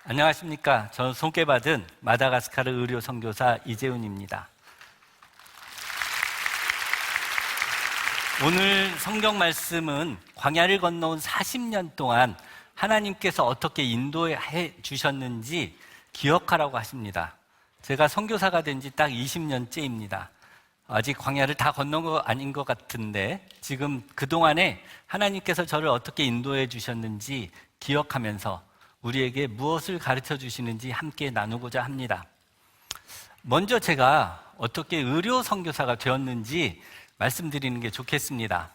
안녕하십니까. 저는 손께받은 마다가스카르 의료 선교사 이재훈입니다. 오늘 성경 말씀은 광야를 건너온 40년 동안 하나님께서 어떻게 인도해 주셨는지 기억하라고 하십니다. 제가 선교사가 된 지 딱 20년째입니다. 아직 광야를 다 건너온 거 아닌 것 같은데 지금 그동안에 하나님께서 저를 어떻게 인도해 주셨는지 기억하면서 우리에게 무엇을 가르쳐 주시는지 함께 나누고자 합니다. 먼저 제가 어떻게 의료 선교사가 되었는지 말씀드리는 게 좋겠습니다.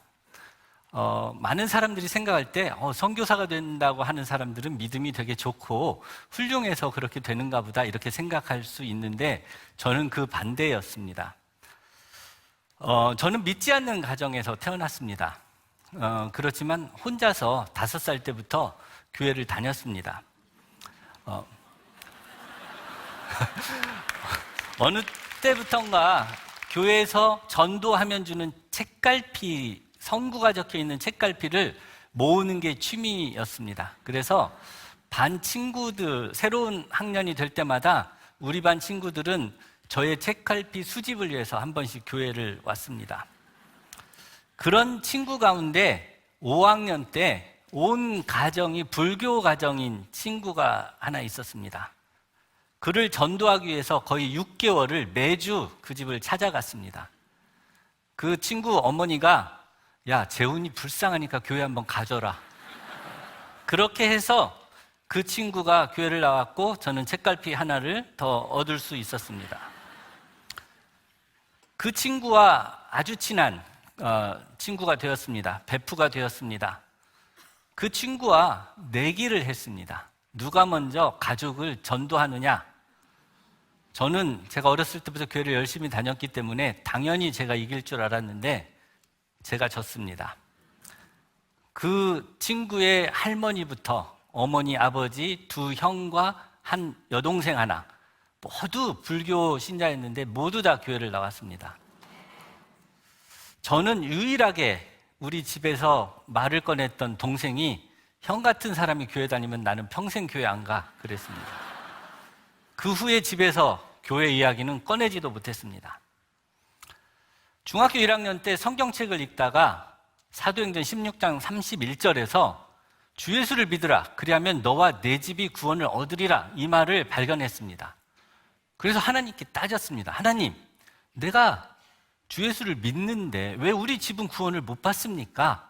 많은 사람들이 생각할 때 선교사가 된다고 하는 사람들은 믿음이 되게 좋고 훌륭해서 그렇게 되는가 보다 이렇게 생각할 수 있는데 저는 그 반대였습니다. 저는 믿지 않는 가정에서 태어났습니다. 그렇지만 혼자서 5살 때부터 교회를 다녔습니다. 어느 때부턴가 교회에서 전도하면 주는 책갈피, 성구가 적혀 있는 책갈피를 모으는 게 취미였습니다. 그래서 반 친구들, 새로운 학년이 될 때마다 우리 반 친구들은 저의 책갈피 수집을 위해서 한 번씩 교회를 왔습니다. 그런 친구 가운데 5학년 때 온 가정이 불교 가정인 친구가 하나 있었습니다. 그를 전도하기 위해서 거의 6개월을 매주 그 집을 찾아갔습니다. 그 친구 어머니가 야, 재훈이 불쌍하니까 교회 한번 가줘라. 그렇게 해서 그 친구가 교회를 나왔고 저는 책갈피 하나를 더 얻을 수 있었습니다. 그 친구와 아주 친한 친구가 되었습니다. 베프가 되었습니다. 그 친구와 내기를 했습니다. 누가 먼저 가족을 전도하느냐? 저는 제가 어렸을 때부터 교회를 열심히 다녔기 때문에 당연히 제가 이길 줄 알았는데 제가 졌습니다. 그 친구의 할머니부터 어머니, 아버지, 2 형과 한 여동생 하나 모두 불교 신자였는데 모두 다 교회를 나왔습니다. 저는 유일하게 우리 집에서 말을 꺼냈던 동생이 형 같은 사람이 교회 다니면 나는 평생 교회 안 가 그랬습니다. 그 후에 집에서 교회 이야기는 꺼내지도 못했습니다. 중학교 1학년 때 성경책을 읽다가 사도행전 16장 31절에서 주 예수를 믿으라 그리하면 너와 내 집이 구원을 얻으리라 이 말을 발견했습니다. 그래서 하나님께 따졌습니다. 하나님, 내가 주 예수를 믿는데 왜 우리 집은 구원을 못 받습니까?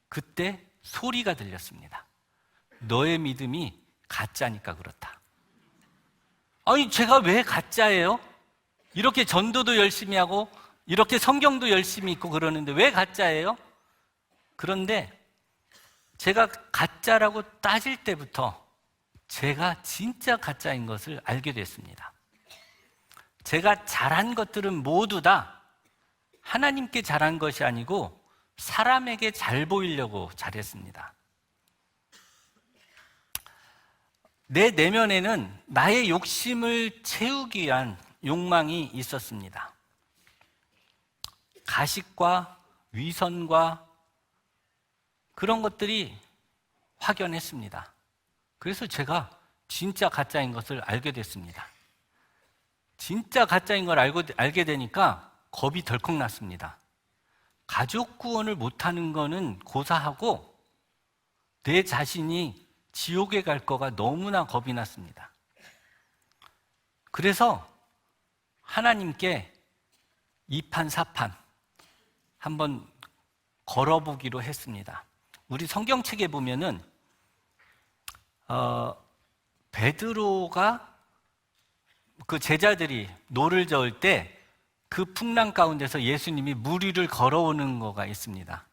그때 소리가 들렸습니다. 너의 믿음이 가짜니까 그렇다. 아니, 제가 왜 가짜예요? 이렇게 전도도 열심히 하고 이렇게 성경도 열심히 읽고 그러는데 왜 가짜예요? 그런데 제가 가짜라고 따질 때부터 제가 진짜 가짜인 것을 알게 됐습니다. 제가 잘한 것들은 모두 다 하나님께 잘한 것이 아니고 사람에게 잘 보이려고 잘했습니다. 내 내면에는 나의 욕심을 채우기 위한 욕망이 있었습니다. 가식과 위선과 그런 것들이 확연했습니다. 그래서 제가 진짜 가짜인 것을 알게 됐습니다. 진짜 가짜인 걸 알게 되니까 겁이 덜컥 났습니다. 가족 구원을 못하는 거는 고사하고 내 자신이 지옥에 갈 거가 너무나 겁이 났습니다. 그래서 하나님께 2판 4판 한번 걸어보기로 했습니다. 우리 성경책에 보면은 베드로가 그 제자들이 노를 저을 때 그 풍랑 가운데서 예수님이 물 위를 걸어오는 거가 있습니다.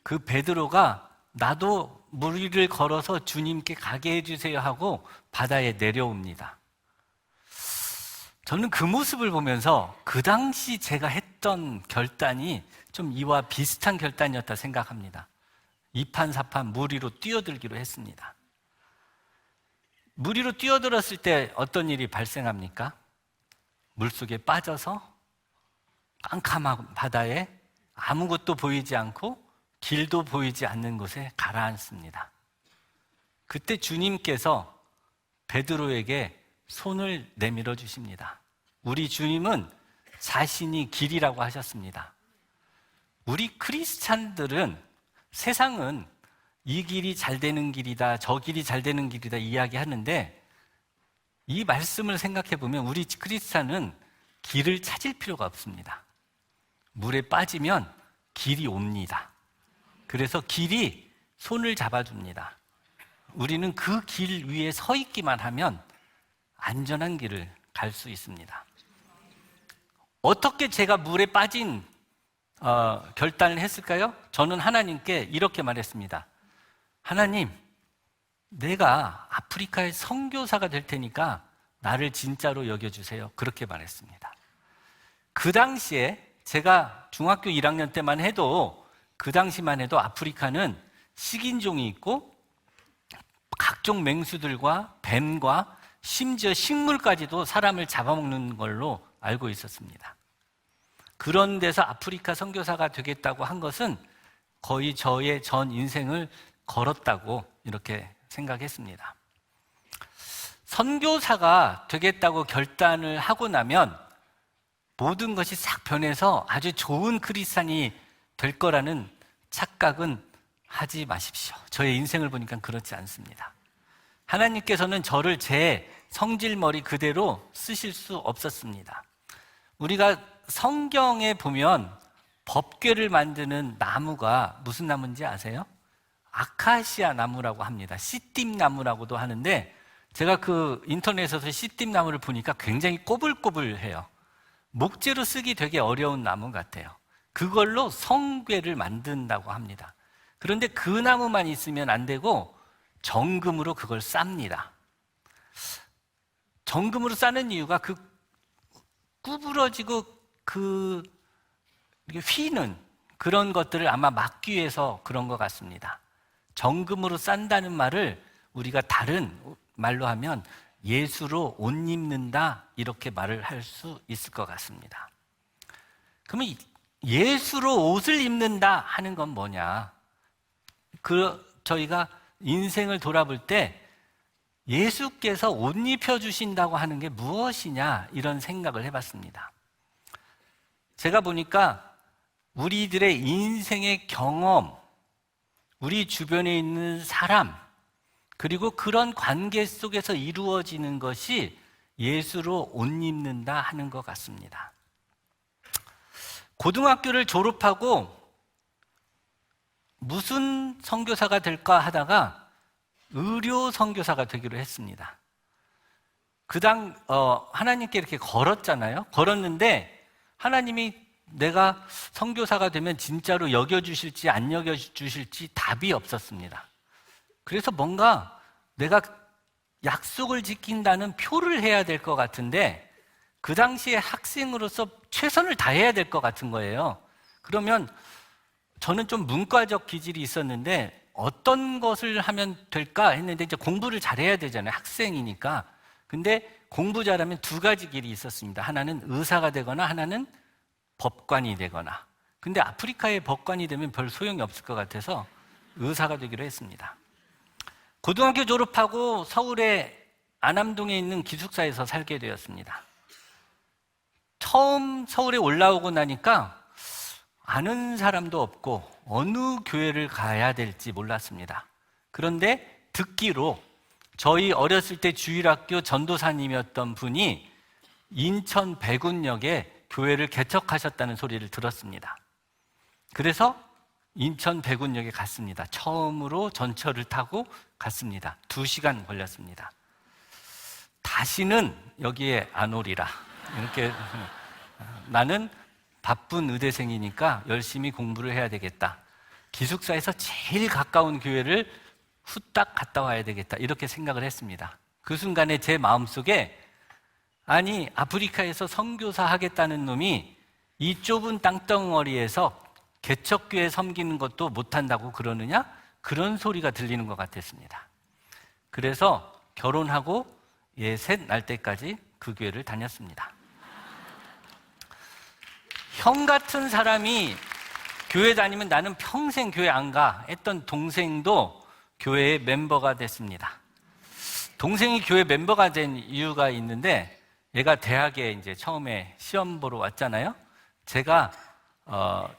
그 베드로가 나도 물 위를 걸어서 주님께 가게 해주세요 하고 바다에 내려옵니다. 저는 그 모습을 보면서 그 당시 제가 했던 결단이 좀 이와 비슷한 결단이었다 생각합니다. 2판 4판 물 위로 뛰어들기로 했습니다. 물 위로 뛰어들었을 때 어떤 일이 발생합니까? 물속에 빠져서 깜깜한 바다에 아무것도 보이지 않고 길도 보이지 않는 곳에 가라앉습니다. 그때 주님께서 베드로에게 손을 내밀어 주십니다. 우리 주님은 자신이 길이라고 하셨습니다. 우리 크리스찬들은 세상은 이 길이 잘 되는 길이다, 저 길이 잘 되는 길이다 이야기하는데 이 말씀을 생각해 보면 우리 크리스찬은 길을 찾을 필요가 없습니다. 물에 빠지면 길이 옵니다. 그래서 길이 손을 잡아줍니다. 우리는 그 길 위에 서 있기만 하면 안전한 길을 갈 수 있습니다. 어떻게 제가 물에 빠진 결단을 했을까요? 저는 하나님께 이렇게 말했습니다. 하나님, 내가 아프리카의 선교사가 될 테니까 나를 진짜로 여겨주세요. 그렇게 말했습니다. 그 당시에 제가 중학교 1학년 때만 해도 그 당시만 해도 아프리카는 식인종이 있고 각종 맹수들과 뱀과 심지어 식물까지도 사람을 잡아먹는 걸로 알고 있었습니다. 그런 데서 아프리카 선교사가 되겠다고 한 것은 거의 저의 전 인생을 걸었다고 이렇게 생각했습니다. 선교사가 되겠다고 결단을 하고 나면 모든 것이 싹 변해서 아주 좋은 크리스찬이 될 거라는 착각은 하지 마십시오. 저의 인생을 보니까 그렇지 않습니다. 하나님께서는 저를 제 성질머리 그대로 쓰실 수 없었습니다. 우리가 성경에 보면 법궤를 만드는 나무가 무슨 나무인지 아세요? 아카시아 나무라고 합니다. 씨띠 나무라고도 하는데 제가 그 인터넷에서 씨띠 나무를 보니까 굉장히 꼬불꼬불해요. 목재로 쓰기 되게 어려운 나무 같아요. 그걸로 성궤를 만든다고 합니다. 그런데 그 나무만 있으면 안 되고 정금으로 그걸 쌉니다. 정금으로 싸는 이유가 그 구부러지고 그 휘는 그런 것들을 아마 막기 위해서 그런 것 같습니다. 정금으로 싼다는 말을 우리가 다른 말로 하면 예수로 옷 입는다 이렇게 말을 할 수 있을 것 같습니다. 그러면 예수로 옷을 입는다 하는 건 뭐냐? 저희가 인생을 돌아볼 때 예수께서 옷 입혀주신다고 하는 게 무엇이냐 이런 생각을 해봤습니다. 제가 보니까 우리들의 인생의 경험, 우리 주변에 있는 사람, 그리고 그런 관계 속에서 이루어지는 것이 예수로 옷 입는다 하는 것 같습니다. 고등학교를 졸업하고 무슨 선교사가 될까 하다가 의료 선교사가 되기로 했습니다. 하나님께 이렇게 걸었잖아요. 걸었는데 하나님이 내가 선교사가 되면 진짜로 여겨주실지 안 여겨주실지 답이 없었습니다. 그래서 뭔가 내가 약속을 지킨다는 표를 해야 될 것 같은데 그 당시에 학생으로서 최선을 다해야 될 것 같은 거예요. 그러면 저는 좀 문과적 기질이 있었는데 어떤 것을 하면 될까 했는데 이제 공부를 잘해야 되잖아요. 학생이니까. 근데 공부 잘하면 두 가지 길이 있었습니다. 하나는 의사가 되거나 하나는 법관이 되거나. 근데 아프리카의 법관이 되면 별 소용이 없을 것 같아서 의사가 되기로 했습니다. 고등학교 졸업하고 서울의 안암동에 있는 기숙사에서 살게 되었습니다. 처음 서울에 올라오고 나니까 아는 사람도 없고 어느 교회를 가야 될지 몰랐습니다. 그런데 듣기로 저희 어렸을 때 주일학교 전도사님이었던 분이 인천 백운역에 교회를 개척하셨다는 소리를 들었습니다. 그래서 인천 백운역에 갔습니다. 처음으로 전철을 타고 갔습니다. 2시간 걸렸습니다. 다시는 여기에 안 오리라. 이렇게 나는 바쁜 의대생이니까 열심히 공부를 해야 되겠다. 기숙사에서 제일 가까운 교회를 후딱 갔다 와야 되겠다. 이렇게 생각을 했습니다. 그 순간에 제 마음속에 아니 아프리카에서 선교사 하겠다는 놈이 이 좁은 땅덩어리에서 개척교회 섬기는 것도 못한다고 그러느냐? 그런 소리가 들리는 것 같았습니다. 그래서 결혼하고 셋 날 때까지 그 교회를 다녔습니다. 형 같은 사람이 교회 다니면 나는 평생 교회 안 가 했던 동생도 교회의 멤버가 됐습니다. 동생이 교회 멤버가 된 이유가 있는데, 얘가 대학에 이제 처음에 시험 보러 왔잖아요. 제가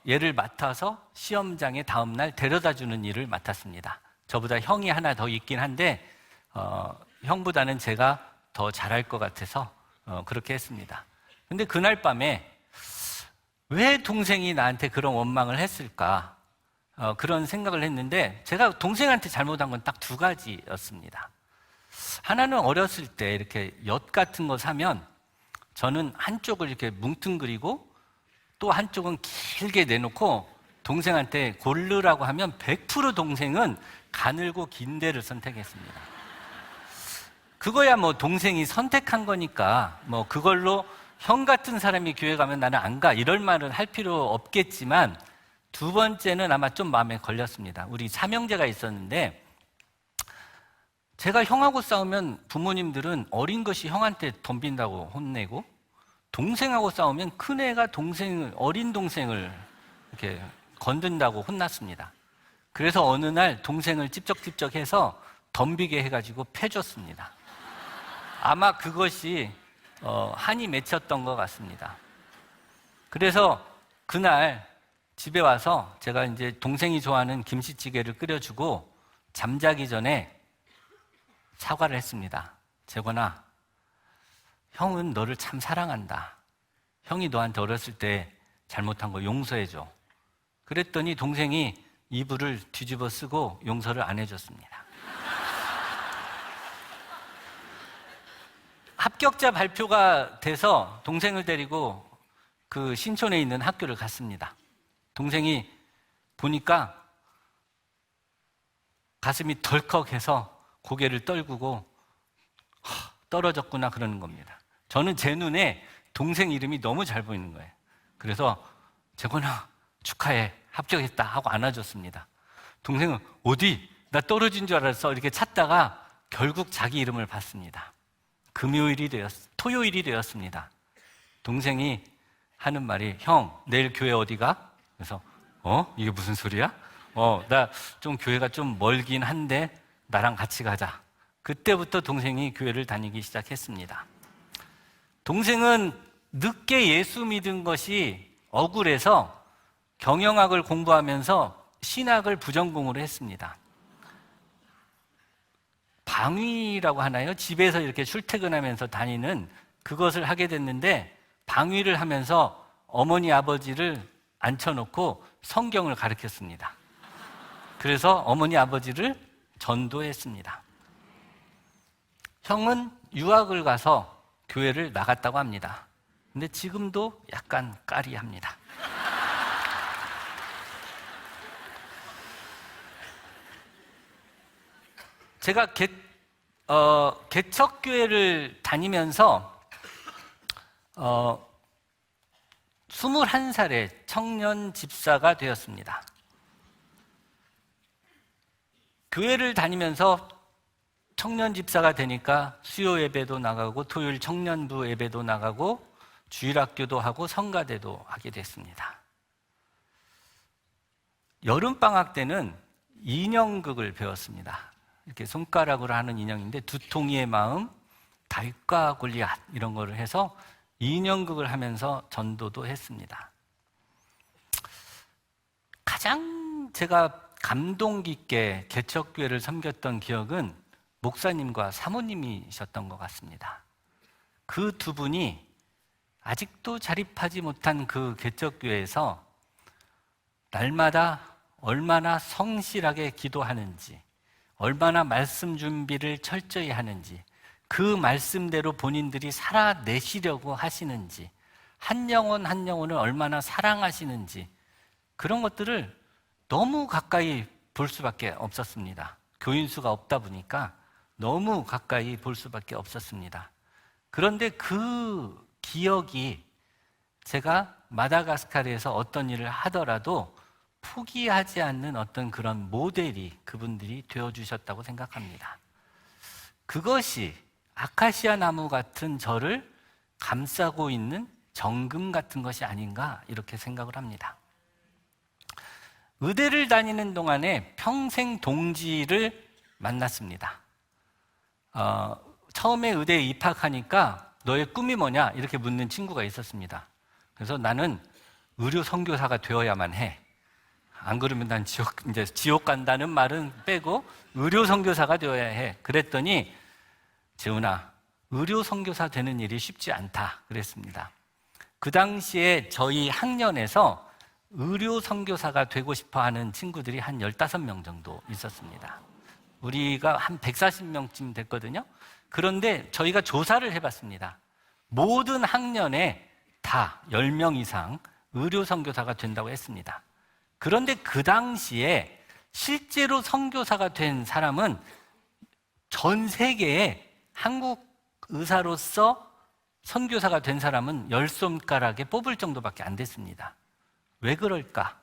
얘를 맡아서 시험장에 다음날 데려다 주는 일을 맡았습니다. 저보다 형이 하나 더 있긴 한데 형보다는 제가 더 잘할 것 같아서 그렇게 했습니다. 근데 그날 밤에 왜 동생이 나한테 그런 원망을 했을까? 그런 생각을 했는데, 제가 동생한테 잘못한 건 딱 두 가지였습니다. 하나는 어렸을 때 이렇게 엿 같은 거 사면 저는 한쪽을 이렇게 뭉뚱그리고 또 한쪽은 길게 내놓고 동생한테 고르라고 하면 100% 동생은 가늘고 긴 데를 선택했습니다. 그거야 뭐 동생이 선택한 거니까 뭐 그걸로 형 같은 사람이 교회 가면 나는 안 가, 이럴 말은 할 필요 없겠지만, 두 번째는 아마 좀 마음에 걸렸습니다. 우리 삼형제가 있었는데, 제가 형하고 싸우면 부모님들은 어린 것이 형한테 덤빈다고 혼내고, 동생하고 싸우면 큰애가 어린 동생을 이렇게 건든다고 혼났습니다. 그래서 어느 날 동생을 찝쩍찝쩍해서 덤비게 해가지고 패줬습니다. 아마 그것이 한이 맺혔던 것 같습니다. 그래서 그날 집에 와서 제가 이제 동생이 좋아하는 김치찌개를 끓여주고 잠자기 전에 사과를 했습니다. 재권아, 형은 너를 참 사랑한다. 형이 너한테 어렸을 때 잘못한 거 용서해줘. 그랬더니 동생이 이불을 뒤집어 쓰고 용서를 안 해줬습니다. 합격자 발표가 돼서 동생을 데리고 그 신촌에 있는 학교를 갔습니다. 동생이 보니까 가슴이 덜컥해서 고개를 떨구고 떨어졌구나 그러는 겁니다. 저는 제 눈에 동생 이름이 너무 잘 보이는 거예요. 그래서 재권아 축하해, 합격했다 하고 안아줬습니다. 동생은 어디? 나 떨어진 줄 알았어 이렇게 찾다가 결국 자기 이름을 봤습니다. 토요일이 되었습니다. 동생이 하는 말이, 형 내일 교회 어디 가? 그래서 이게 무슨 소리야? 나 좀 교회가 좀 멀긴 한데 나랑 같이 가자. 그때부터 동생이 교회를 다니기 시작했습니다. 동생은 늦게 예수 믿은 것이 억울해서 경영학을 공부하면서 신학을 부전공으로 했습니다. 방위라고 하나요? 집에서 이렇게 출퇴근하면서 다니는 그것을 하게 됐는데, 방위를 하면서 어머니 아버지를 앉혀놓고 성경을 가르쳤습니다. 그래서 어머니 아버지를 전도했습니다. 형은 유학을 가서 교회를 나갔다고 합니다. 근데 지금도 약간 까리합니다. 제가 개척교회를 다니면서 21살에 청년 집사가 되었습니다. 교회를 다니면서 청년 집사가 되니까 수요 예배도 나가고 토요일 청년부 예배도 나가고 주일학교도 하고 성가대도 하게 됐습니다. 여름방학 때는 인형극을 배웠습니다. 이렇게 손가락으로 하는 인형인데, 두통이의 마음, 다윗과 골리앗 이런 거를 해서 인형극을 하면서 전도도 했습니다. 가장 제가 감동 깊게 개척교회를 섬겼던 기억은 목사님과 사모님이셨던 것 같습니다. 그 두 분이 아직도 자립하지 못한 그 개척교회에서 날마다 얼마나 성실하게 기도하는지, 얼마나 말씀 준비를 철저히 하는지, 그 말씀대로 본인들이 살아내시려고 하시는지, 한 영혼 한 영혼을 얼마나 사랑하시는지, 그런 것들을 너무 가까이 볼 수밖에 없었습니다. 교인 수가 없다 보니까 너무 가까이 볼 수밖에 없었습니다. 그런데 그 기억이 제가 마다가스카르에서 어떤 일을 하더라도 포기하지 않는 어떤 그런 모델이 그분들이 되어주셨다고 생각합니다. 그것이 아카시아 나무 같은 저를 감싸고 있는 정금 같은 것이 아닌가 이렇게 생각을 합니다. 의대를 다니는 동안에 평생 동지를 만났습니다. 처음에 의대에 입학하니까 너의 꿈이 뭐냐? 이렇게 묻는 친구가 있었습니다. 그래서 나는 의료 선교사가 되어야만 해. 안 그러면 난 지옥 간다는 말은 빼고 의료 선교사가 되어야 해. 그랬더니 재훈아, 의료 선교사 되는 일이 쉽지 않다. 그랬습니다. 그 당시에 저희 학년에서 의료 선교사가 되고 싶어 하는 친구들이 한 15명 정도 있었습니다. 우리가 한 140명쯤 됐거든요. 그런데 저희가 조사를 해봤습니다. 모든 학년에 다 10명 이상 의료 선교사가 된다고 했습니다. 그런데 그 당시에 실제로 선교사가 된 사람은 전 세계에 한국 의사로서 선교사가 된 사람은 10손가락에 뽑을 정도밖에 안 됐습니다. 왜 그럴까?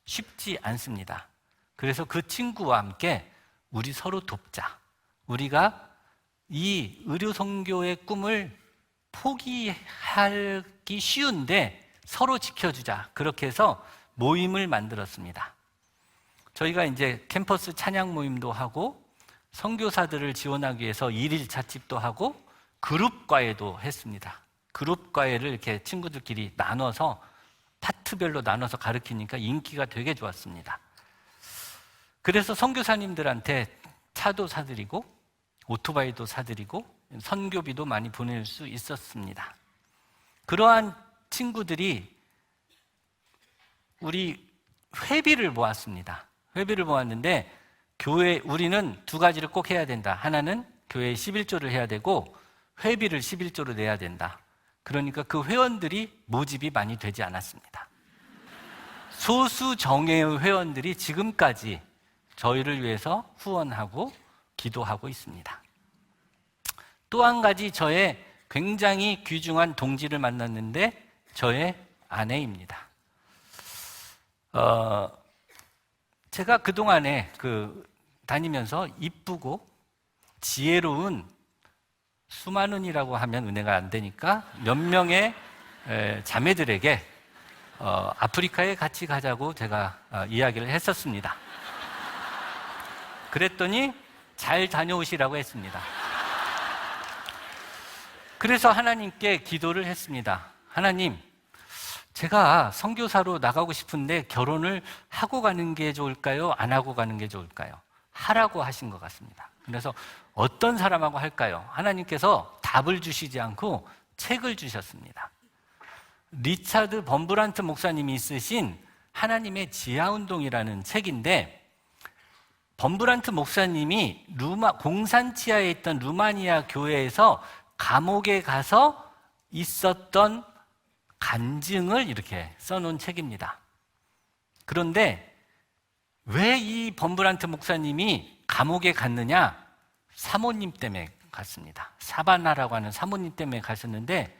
쉽지 않습니다. 그래서 그 친구와 함께 우리 서로 돕자. 우리가 이 의료 선교의 꿈을 포기하기 쉬운데 서로 지켜주자. 그렇게 해서 모임을 만들었습니다. 저희가 이제 캠퍼스 찬양 모임도 하고 선교사들을 지원하기 위해서 일일 찻집도 하고 그룹 과외도 했습니다. 그룹 과외를 이렇게 친구들끼리 나눠서 파트별로 나눠서 가르치니까 인기가 되게 좋았습니다. 그래서 선교사님들한테 차도 사드리고 오토바이도 사드리고 선교비도 많이 보낼 수 있었습니다. 그러한 친구들이 우리 회비를 모았습니다. 회비를 모았는데 우리는 두 가지를 꼭 해야 된다. 하나는 교회에 11조를 해야 되고 회비를 11조로 내야 된다. 그러니까 그 회원들이 모집이 많이 되지 않았습니다. 소수 정예의 회원들이 지금까지 저희를 위해서 후원하고 기도하고 있습니다. 또 한 가지 저의 굉장히 귀중한 동지를 만났는데 저의 아내입니다. 제가 그동안에 다니면서 이쁘고 지혜로운 수많은이라고 하면 은혜가 안 되니까 몇 명의 자매들에게 아프리카에 같이 가자고 제가 이야기를 했었습니다. 그랬더니 잘 다녀오시라고 했습니다. 그래서 하나님께 기도를 했습니다. 하나님, 제가 선교사로 나가고 싶은데 결혼을 하고 가는 게 좋을까요? 안 하고 가는 게 좋을까요? 하라고 하신 것 같습니다. 그래서 어떤 사람하고 할까요? 하나님께서 답을 주시지 않고 책을 주셨습니다. 리차드 범브란트 목사님이 쓰신 하나님의 지하운동이라는 책인데 범브란트 목사님이 공산치하에 있던 루마니아 교회에서 감옥에 가서 있었던 간증을 이렇게 써놓은 책입니다. 그런데 왜 이 범브란트 목사님이 감옥에 갔느냐? 사모님 때문에 갔습니다. 사바나라고 하는 사모님 때문에 갔었는데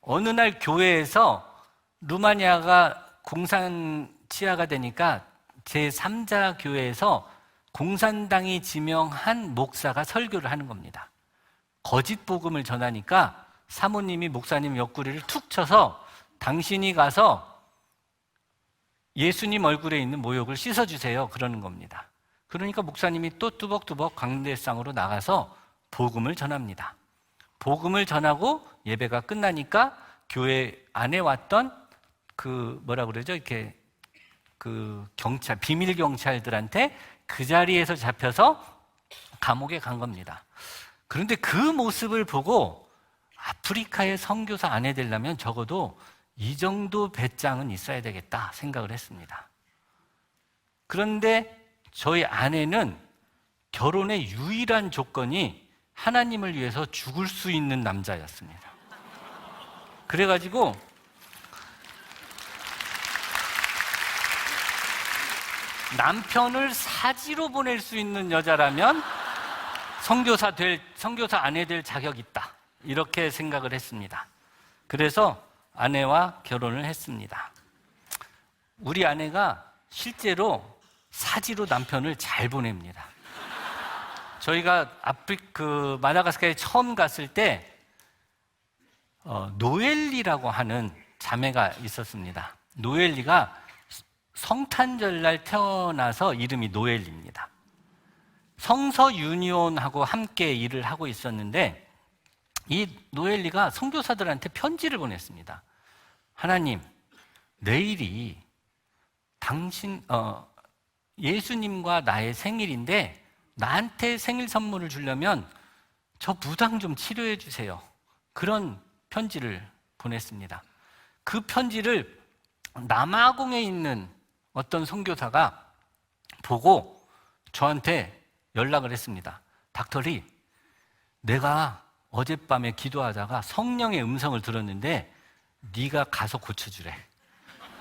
어느 날 교회에서 루마니아가 공산치하가 되니까 제3자 교회에서 공산당이 지명한 목사가 설교를 하는 겁니다. 거짓 복음을 전하니까 사모님이 목사님 옆구리를 툭 쳐서 당신이 가서 예수님 얼굴에 있는 모욕을 씻어주세요. 그러는 겁니다. 그러니까 목사님이 또 뚜벅뚜벅 광대상으로 나가서 복음을 전합니다. 복음을 전하고 예배가 끝나니까 교회 안에 왔던 비밀 경찰들한테 그 자리에서 잡혀서 감옥에 간 겁니다. 그런데 그 모습을 보고 아프리카의 선교사 아내 되려면 적어도 이 정도 배짱은 있어야 되겠다 생각을 했습니다. 그런데 저희 아내는 결혼의 유일한 조건이 하나님을 위해서 죽을 수 있는 남자였습니다. 그래가지고 남편을 사지로 보낼 수 있는 여자라면 선교사 아내 될 자격이 있다. 이렇게 생각을 했습니다. 그래서 아내와 결혼을 했습니다. 우리 아내가 실제로 사지로 남편을 잘 보냅니다. 저희가 마다가스카르에 처음 갔을 때 노엘리라고 하는 자매가 있었습니다. 노엘리가 성탄절날 태어나서 이름이 노엘리입니다. 성서 유니온하고 함께 일을 하고 있었는데 이 노엘리가 선교사들한테 편지를 보냈습니다. 하나님, 내일이 예수님과 나의 생일인데 나한테 생일 선물을 주려면 저 무당 좀 치료해 주세요. 그런 편지를 보냈습니다. 그 편지를 남아공에 있는 어떤 선교사가 보고 저한테 연락을 했습니다. 닥터리, 내가 어젯밤에 기도하다가 성령의 음성을 들었는데 네가 가서 고쳐주래.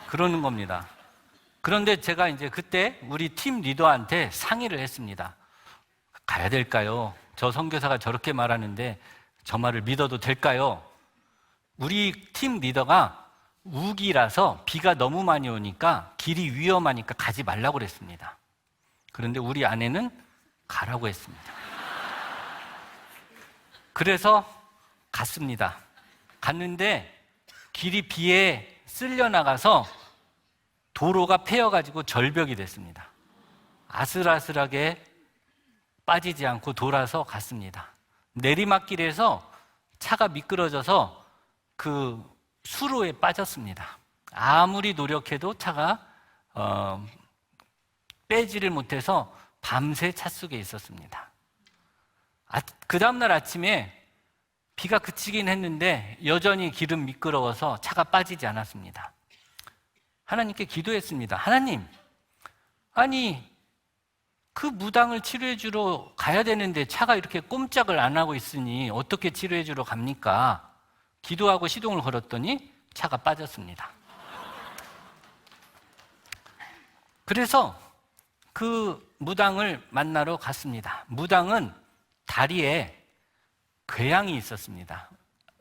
그러는 겁니다. 그런데 제가 이제 그때 우리 팀 리더한테 상의를 했습니다. 가야 될까요? 저 선교사가 저렇게 말하는데 저 말을 믿어도 될까요? 우리 팀 리더가 우기라서 비가 너무 많이 오니까 길이 위험하니까 가지 말라고 그랬습니다. 그런데 우리 아내는 가라고 했습니다. 그래서 갔습니다. 갔는데 길이 비에 쓸려 나가서 도로가 패여가지고 절벽이 됐습니다. 아슬아슬하게 빠지지 않고 돌아서 갔습니다. 내리막길에서 차가 미끄러져서 그 수로에 빠졌습니다. 아무리 노력해도 차가 빼지를 못해서 밤새 차 속에 있었습니다. 그 다음날 아침에 비가 그치긴 했는데 여전히 길은 미끄러워서 차가 빠지지 않았습니다. 하나님께 기도했습니다. 하나님, 아니 그 무당을 치료해 주러 가야 되는데 차가 이렇게 꼼짝을 안 하고 있으니 어떻게 치료해 주러 갑니까? 기도하고 시동을 걸었더니 차가 빠졌습니다. 그래서 그 무당을 만나러 갔습니다. 무당은 다리에 궤양이 있었습니다.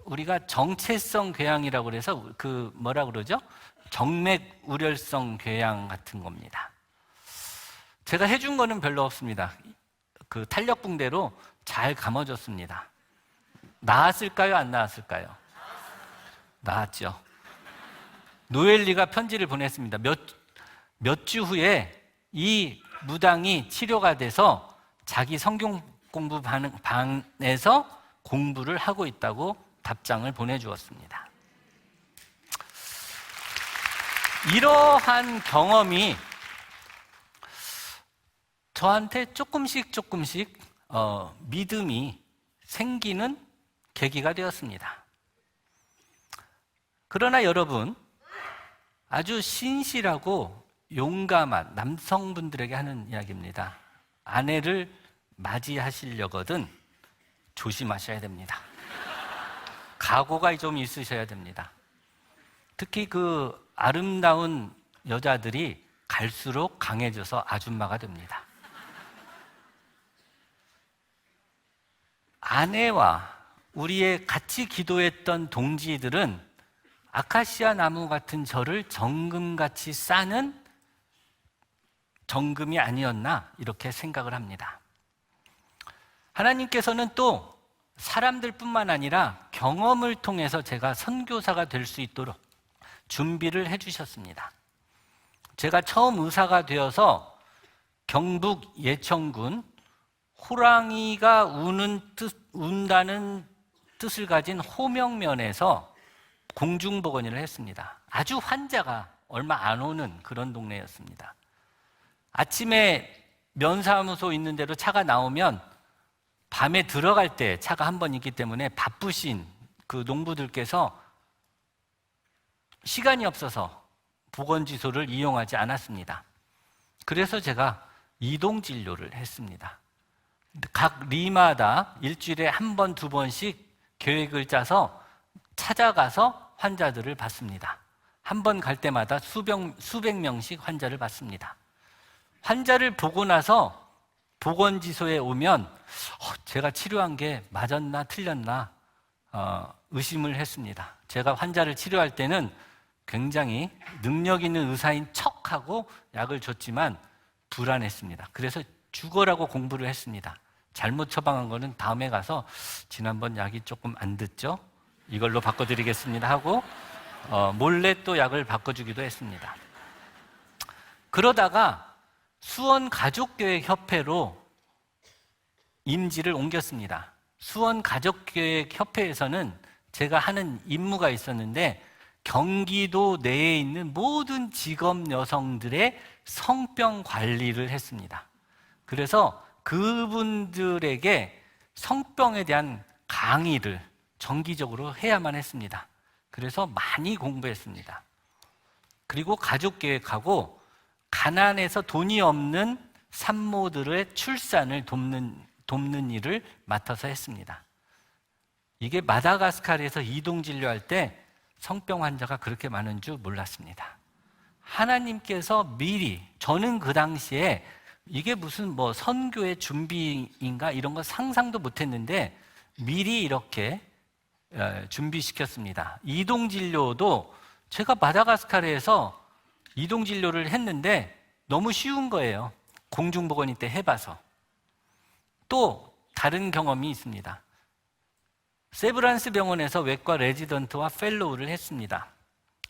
우리가 정체성 궤양이라고 그래서 그 뭐라 그러죠? 정맥 우렬성 궤양 같은 겁니다. 제가 해준 거는 별로 없습니다. 그 탄력붕대로 잘 감아줬습니다. 나았을까요? 안 나았을까요? 나았죠. 노엘리가 편지를 보냈습니다. 몇 주 후에 이 무당이 치료가 돼서 자기 성경 공부 반에서 공부를 하고 있다고 답장을 보내주었습니다. 이러한 경험이 저한테 조금씩 믿음이 생기는 계기가 되었습니다. 그러나 여러분, 아주 신실하고 용감한 남성분들에게 하는 이야기입니다. 아내를 맞이하시려거든 조심하셔야 됩니다. 각오가 좀 있으셔야 됩니다. 특히 그 아름다운 여자들이 갈수록 강해져서 아줌마가 됩니다. 아내와 우리의 같이 기도했던 동지들은 아카시아 나무 같은 저를 정금같이 싸는 정금이 아니었나 이렇게 생각을 합니다. 하나님께서는 또 사람들뿐만 아니라 경험을 통해서 제가 선교사가 될 수 있도록 준비를 해주셨습니다. 제가 처음 의사가 되어서 경북 예천군 호랑이가 운다는 뜻을 가진 호명면에서 공중보건의를 했습니다. 아주 환자가 얼마 안 오는 그런 동네였습니다. 아침에 면사무소 있는 데로 차가 나오면 밤에 들어갈 때 차가 한 번 있기 때문에 바쁘신 그 농부들께서 시간이 없어서 보건지소를 이용하지 않았습니다. 그래서 제가 이동진료를 했습니다. 각 리마다 일주일에 한 번, 두 번씩 계획을 짜서 찾아가서 환자들을 봤습니다. 한 번 갈 때마다 수백 명씩 환자를 봤습니다. 환자를 보고 나서 보건지소에 오면 제가 치료한 게 맞았나 틀렸나 의심을 했습니다. 제가 환자를 치료할 때는 굉장히 능력 있는 의사인 척하고 약을 줬지만 불안했습니다. 그래서 죽어라고 공부를 했습니다. 잘못 처방한 거는 다음에 가서 지난번 약이 조금 안 듣죠? 이걸로 바꿔드리겠습니다 하고 몰래 또 약을 바꿔주기도 했습니다. 그러다가 수원가족교회 협회로 임지를 옮겼습니다. 수원 가족계획협회에서는 제가 하는 임무가 있었는데 경기도 내에 있는 모든 직업 여성들의 성병 관리를 했습니다. 그래서 그분들에게 성병에 대한 강의를 정기적으로 해야만 했습니다. 그래서 많이 공부했습니다. 그리고 가족계획하고 가난해서 돈이 없는 산모들의 출산을 돕는 일을 맡아서 했습니다. 이게 마다가스카르에서 이동진료할 때 성병 환자가 그렇게 많은 줄 몰랐습니다. 하나님께서 미리, 저는 그 당시에 이게 무슨 뭐 선교의 준비인가 이런 거 상상도 못했는데 미리 이렇게 준비시켰습니다. 이동진료도 제가 마다가스카르에서 이동진료를 했는데 너무 쉬운 거예요. 공중보건이 때 해봐서. 또 다른 경험이 있습니다. 세브란스 병원에서 외과 레지던트와 펠로우를 했습니다.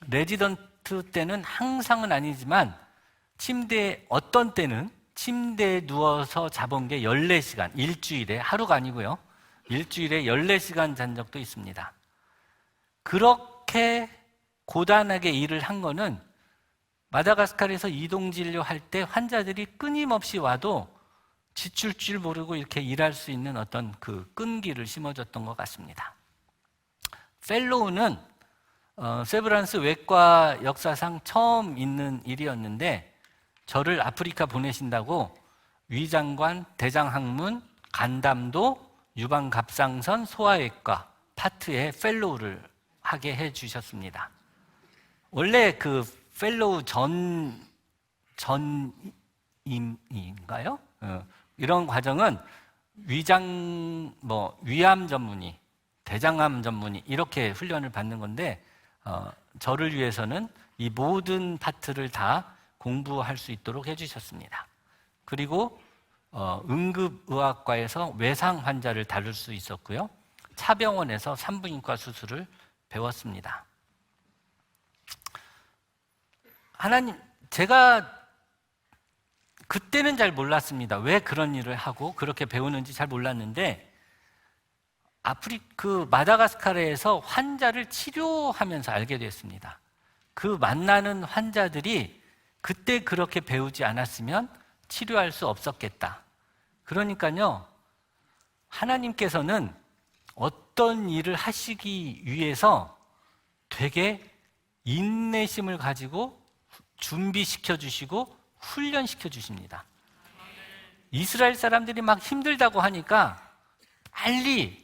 레지던트 때는 항상은 아니지만 어떤 때는 침대에 누워서 자본 게 14시간, 일주일에, 하루가 아니고요. 일주일에 14시간 잔 적도 있습니다. 그렇게 고단하게 일을 한 거는 마다가스카르에서 이동진료할 때 환자들이 끊임없이 와도 지칠 줄 모르고 이렇게 일할 수 있는 어떤 그 끈기를 심어줬던 것 같습니다. 펠로우는 세브란스 외과 역사상 처음 있는 일이었는데 저를 아프리카 보내신다고 위장관, 대장학문, 간담도, 유방갑상선, 소아외과 파트에 펠로우를 하게 해주셨습니다. 원래 그 펠로우 전임인가요? 이런 과정은 위암 전문의, 대장암 전문의 이렇게 훈련을 받는 건데 저를 위해서는 이 모든 파트를 다 공부할 수 있도록 해주셨습니다. 그리고 응급의학과에서 외상 환자를 다룰 수 있었고요. 차병원에서 산부인과 수술을 배웠습니다. 제가 그때는 잘 몰랐습니다. 왜 그런 일을 하고 그렇게 배우는지 잘 몰랐는데 마다가스카르에서 환자를 치료하면서 알게 됐습니다. 그 만나는 환자들이 그때 그렇게 배우지 않았으면 치료할 수 없었겠다. 그러니까요, 하나님께서는 어떤 일을 하시기 위해서 되게 인내심을 가지고 준비시켜 주시고 훈련시켜 주십니다. 이스라엘 사람들이 막 힘들다고 하니까 빨리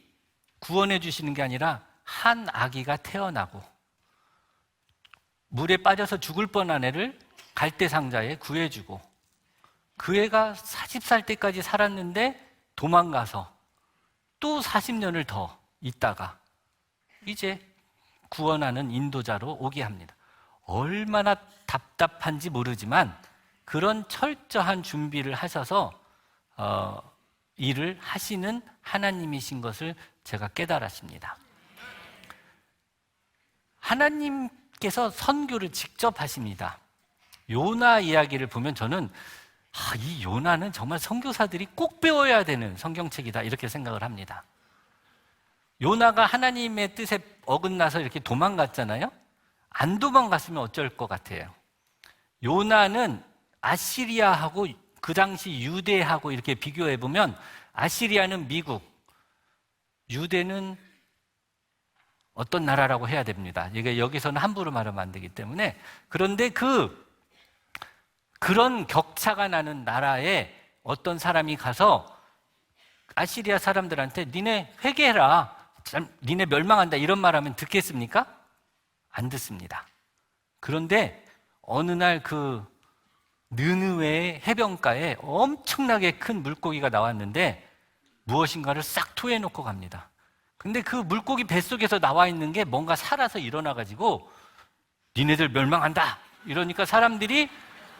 구원해 주시는 게 아니라 한 아기가 태어나고 물에 빠져서 죽을 뻔한 애를 갈대상자에 구해주고 그 애가 40살 때까지 살았는데 도망가서 또 40년을 더 있다가 이제 구원하는 인도자로 오게 합니다. 얼마나 답답한지 모르지만 그런 철저한 준비를 하셔서 일을 하시는 하나님이신 것을 제가 깨달았습니다. 하나님께서 선교를 직접 하십니다. 요나 이야기를 보면 저는 이 요나는 정말 선교사들이 꼭 배워야 되는 성경책이다 이렇게 생각을 합니다. 요나가 하나님의 뜻에 어긋나서 이렇게 도망갔잖아요. 안 도망갔으면 어쩔 것 같아요. 요나는 아시리아하고 그 당시 유대하고 이렇게 비교해 보면 아시리아는 미국, 유대는 어떤 나라라고 해야 됩니다. 이게 여기서는 함부로 말하면 안 되기 때문에. 그런데 그런 격차가 나는 나라에 어떤 사람이 가서 아시리아 사람들한테 니네 회개해라, 니네 멸망한다 이런 말하면 듣겠습니까? 안 듣습니다. 그런데 어느 날 그 느느웨의 해변가에 엄청나게 큰 물고기가 나왔는데 무엇인가를 싹 토해놓고 갑니다. 근데 그 물고기 뱃속에서 나와 있는 게 뭔가 살아서 일어나가지고 니네들 멸망한다 이러니까 사람들이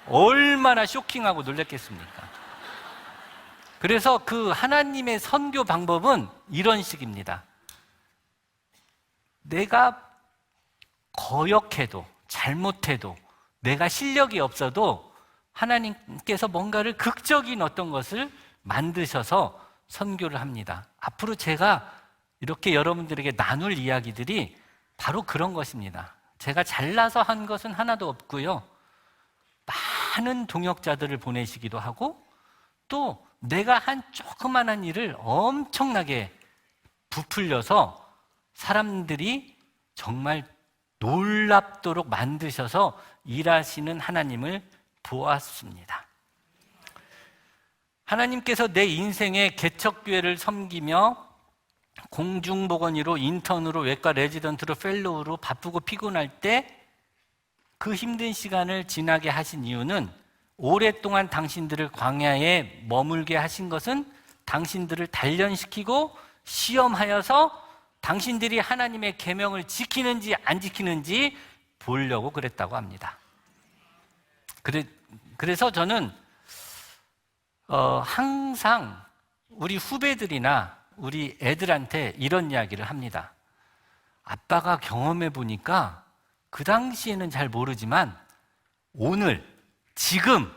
얼마나 쇼킹하고 놀랐겠습니까? 그래서 그 하나님의 선교 방법은 이런 식입니다. 내가 거역해도 잘못해도 내가 실력이 없어도 하나님께서 뭔가를 극적인 어떤 것을 만드셔서 선교를 합니다. 앞으로 제가 이렇게 여러분들에게 나눌 이야기들이 바로 그런 것입니다. 제가 잘나서 한 것은 하나도 없고요. 많은 동역자들을 보내시기도 하고 또 내가 한 조그만한 일을 엄청나게 부풀려서 사람들이 정말 놀랍도록 만드셔서 일하시는 하나님을 보았습니다. 하나님께서 내 인생의 개척교회를 섬기며 공중보건의로, 인턴으로, 외과 레지던트로, 펠로우로 바쁘고 피곤할 때 그 힘든 시간을 지나게 하신 이유는 오랫동안 당신들을 광야에 머물게 하신 것은 당신들을 단련시키고 시험하여서 당신들이 하나님의 계명을 지키는지 안 지키는지 보려고 그랬다고 합니다. 그래서 저는 항상 우리 후배들이나 우리 애들한테 이런 이야기를 합니다. 아빠가 경험해 보니까 그 당시에는 잘 모르지만 오늘, 지금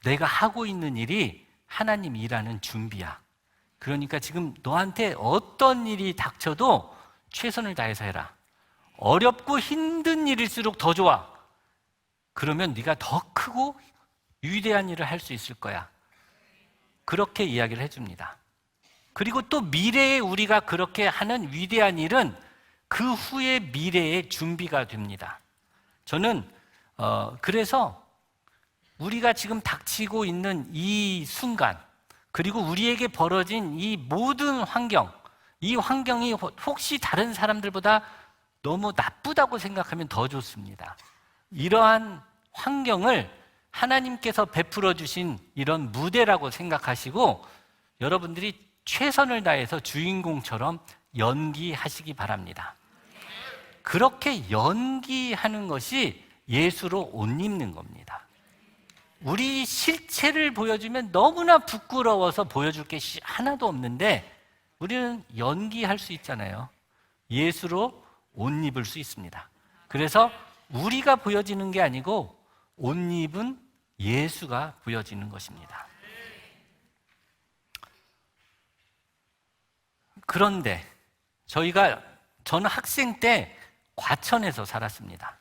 내가 하고 있는 일이 하나님 일하는 준비야. 그러니까 지금 너한테 어떤 일이 닥쳐도 최선을 다해서 해라. 어렵고 힘든 일일수록 더 좋아. 그러면 네가 더 크고 위대한 일을 할 수 있을 거야. 그렇게 이야기를 해줍니다. 그리고 또 미래에 우리가 그렇게 하는 위대한 일은 그 후의 미래의 준비가 됩니다. 저는 그래서 우리가 지금 닥치고 있는 이 순간, 그리고 우리에게 벌어진 이 모든 환경, 이 환경이 혹시 다른 사람들보다 너무 나쁘다고 생각하면 더 좋습니다. 이러한 환경을 하나님께서 베풀어 주신 이런 무대라고 생각하시고 여러분들이 최선을 다해서 주인공처럼 연기하시기 바랍니다. 그렇게 연기하는 것이 예수로 옷 입는 겁니다. 우리 실체를 보여주면 너무나 부끄러워서 보여줄 게 하나도 없는데 우리는 연기할 수 있잖아요. 예수로 옷 입을 수 있습니다. 그래서 우리가 보여지는 게 아니고 옷 입은 예수가 보여지는 것입니다. 그런데 저는 학생 때 과천에서 살았습니다.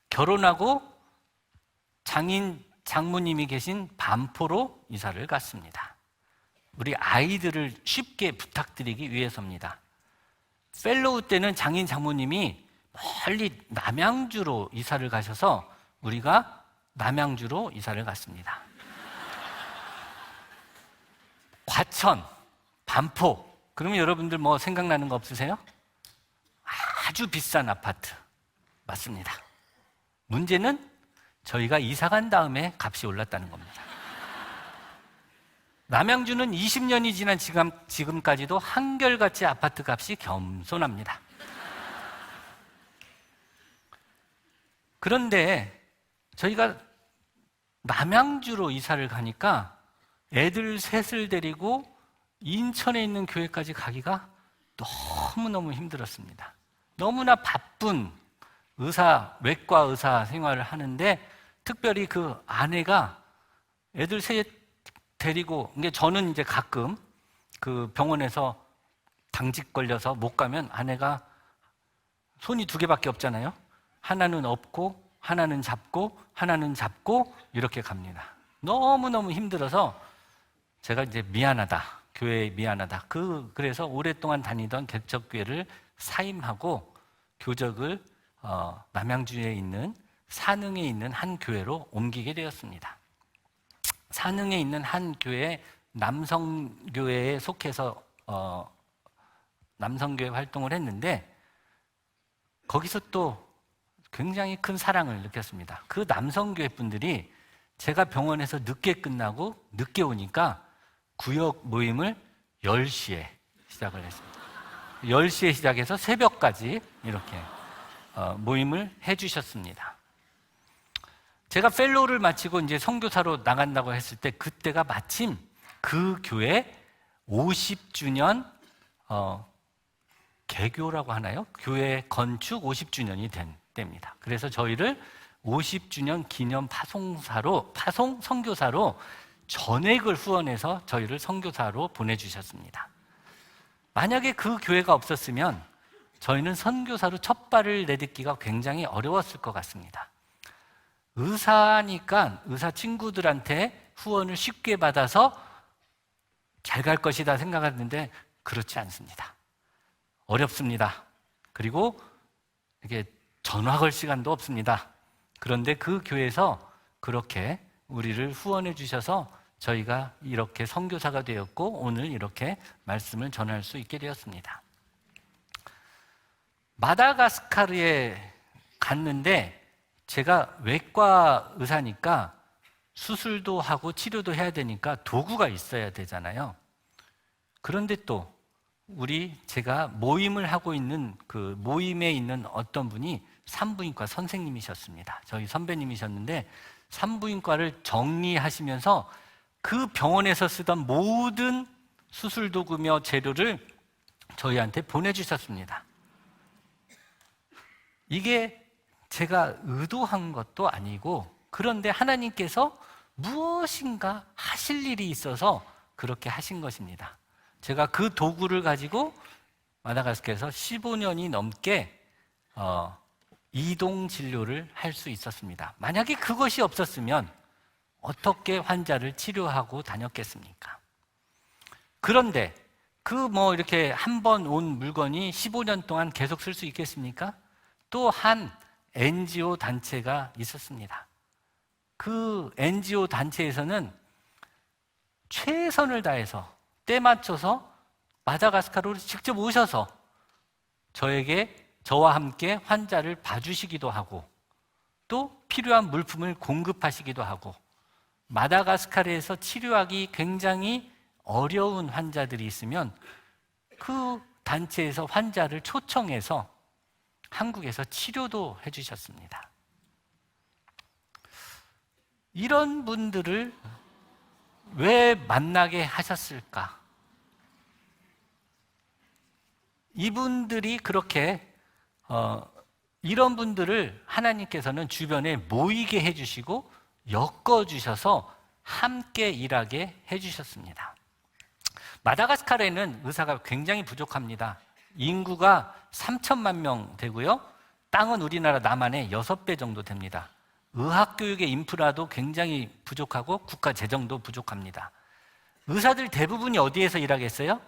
결혼하고 장모님이 계신 반포로 이사를 갔습니다. 우리 아이들을 쉽게 부탁드리기 위해서입니다. 펠로우 때는 장모님이 멀리 남양주로 이사를 가셔서 우리가 남양주로 이사를 갔습니다. 과천, 반포, 그러면 여러분들 뭐 생각나는 거 없으세요? 아주 비싼 아파트. 맞습니다. 문제는 저희가 이사 간 다음에 값이 올랐다는 겁니다. 남양주는 20년이 지난 지금까지도 한결같이 아파트 값이 겸손합니다. 그런데 저희가 남양주로 이사를 가니까 애들 셋을 데리고 인천에 있는 교회까지 가기가 너무너무 힘들었습니다. 너무나 바쁜 외과 의사 생활을 하는데 특별히 그 아내가 애들 셋 데리고, 저는 이제 가끔 그 병원에서 당직 걸려서 못 가면 아내가 손이 2개밖에 없잖아요. 하나는 업고 하나는 잡고 하나는 잡고 이렇게 갑니다. 너무너무 힘들어서 제가 이제 미안하다, 교회에 미안하다. 그래서 오랫동안 다니던 개척교회를 사임하고 교적을 남양주에 있는 산흥에 있는 한 교회로 옮기게 되었습니다. 산흥에 있는 한 교회 남성교회에 속해서 남성교회 활동을 했는데 거기서 또 굉장히 큰 사랑을 느꼈습니다. 그 남성교회 분들이 제가 병원에서 늦게 끝나고 늦게 오니까 구역 모임을 10시에 시작을 했습니다. 10시에 시작해서 새벽까지 이렇게 모임을 해주셨습니다. 제가 펠로우를 마치고 이제 선교사로 나간다고 했을 때 그때가 마침 그 교회 50주년 개교라고 하나요? 교회 건축 50주년이 된 때입니다. 그래서 저희를 50주년 기념 파송 선교사로 전액을 후원해서 저희를 선교사로 보내주셨습니다. 만약에 그 교회가 없었으면 저희는 선교사로 첫 발을 내딛기가 굉장히 어려웠을 것 같습니다. 의사니까 의사 친구들한테 후원을 쉽게 받아서 잘 갈 것이다 생각했는데 그렇지 않습니다. 어렵습니다. 그리고 이게 전화 걸 시간도 없습니다. 그런데 그 교회에서 그렇게 우리를 후원해 주셔서 저희가 이렇게 선교사가 되었고 오늘 이렇게 말씀을 전할 수 있게 되었습니다. 마다가스카르에 갔는데 제가 외과 의사니까 수술도 하고 치료도 해야 되니까 도구가 있어야 되잖아요. 그런데 또 제가 모임을 하고 있는 그 모임에 있는 어떤 분이 산부인과 선생님이셨습니다. 저희 선배님이셨는데 산부인과를 정리하시면서 그 병원에서 쓰던 모든 수술 도구며 재료를 저희한테 보내주셨습니다. 이게 제가 의도한 것도 아니고 그런데 하나님께서 무엇인가 하실 일이 있어서 그렇게 하신 것입니다. 제가 그 도구를 가지고 마다가스카르에서 15년이 넘게 이동 진료를 할 수 있었습니다. 만약에 그것이 없었으면 어떻게 환자를 치료하고 다녔겠습니까? 그런데 이렇게 한 번 온 물건이 15년 동안 계속 쓸 수 있겠습니까? 또 한 NGO 단체가 있었습니다. 그 NGO 단체에서는 최선을 다해서 때 맞춰서 마다가스카르로 직접 오셔서 저와 함께 환자를 봐주시기도 하고 또 필요한 물품을 공급하시기도 하고 마다가스카르에서 치료하기 굉장히 어려운 환자들이 있으면 그 단체에서 환자를 초청해서 한국에서 치료도 해주셨습니다. 이런 분들을 왜 만나게 하셨을까? 이분들이 그렇게 이런 분들을 하나님께서는 주변에 모이게 해주시고 엮어주셔서 함께 일하게 해주셨습니다. 마다가스카르에는 의사가 굉장히 부족합니다. 인구가 3천만 명 되고요. 땅은 우리나라 남한의 6배 정도 됩니다. 의학교육의 인프라도 굉장히 부족하고 국가 재정도 부족합니다. 의사들 대부분이 어디에서 일하겠어요?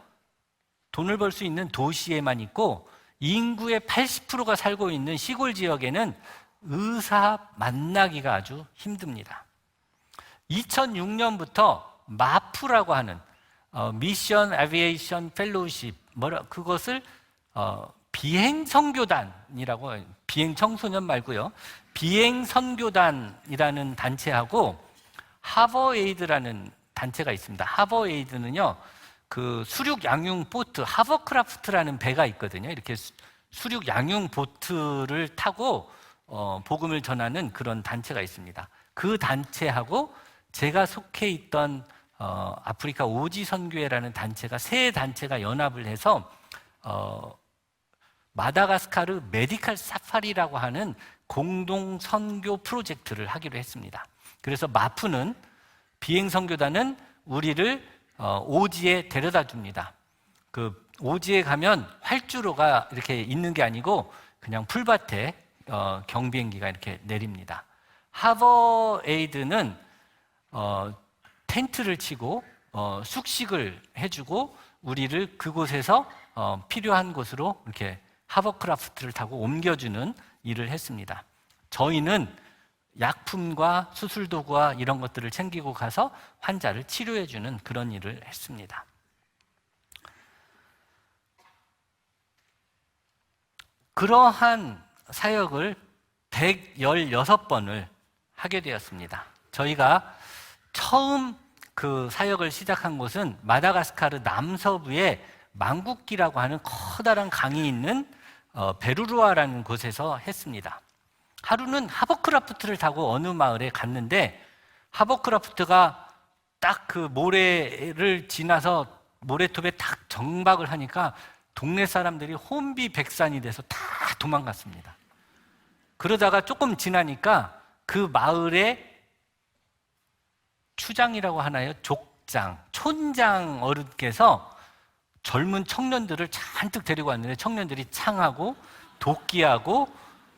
돈을 벌 수 있는 도시에만 있고 인구의 80%가 살고 있는 시골 지역에는 의사 만나기가 아주 힘듭니다. 2006년부터 마프라고 하는 미션 애비에이션 펠로우십 그것을 비행선교단이라고 비행 청소년 말고요. 비행선교단이라는 단체하고 하버에이드라는 단체가 있습니다. 하버에이드는요. 그 수륙 양용 보트 하버크라프트라는 배가 있거든요. 이렇게 수륙 양용 보트를 타고 복음을 전하는 그런 단체가 있습니다. 그 단체하고 제가 속해 있던 아프리카 오지 선교회라는 단체가 세 단체가 연합을 해서 마다가스카르 메디칼 사파리라고 하는 공동 선교 프로젝트를 하기로 했습니다. 그래서 마프는 비행 선교단은 우리를 오지에 데려다 줍니다. 그 오지에 가면 활주로가 이렇게 있는 게 아니고 그냥 풀밭에 경비행기가 이렇게 내립니다. 하버에이드는 텐트를 치고 숙식을 해주고 우리를 그곳에서 필요한 곳으로 이렇게 하버크라프트를 타고 옮겨주는 일을 했습니다. 저희는 약품과 수술도구와 이런 것들을 챙기고 가서 환자를 치료해주는 그런 일을 했습니다. 그러한 사역을 116번을 하게 되었습니다. 저희가 처음 그 사역을 시작한 곳은 마다가스카르 남서부에 망국기라고 하는 커다란 강이 있는 베루루아라는 곳에서 했습니다. 하루는 하버크라프트를 타고 어느 마을에 갔는데 하버크라프트가 딱 그 모래를 지나서 모래톱에 탁 정박을 하니까 동네 사람들이 혼비백산이 돼서 다 도망갔습니다. 그러다가 조금 지나니까 그 마을에 추장이라고 하나요? 족장, 촌장 어른께서 젊은 청년들을 잔뜩 데리고 왔는데 청년들이 창하고 도끼하고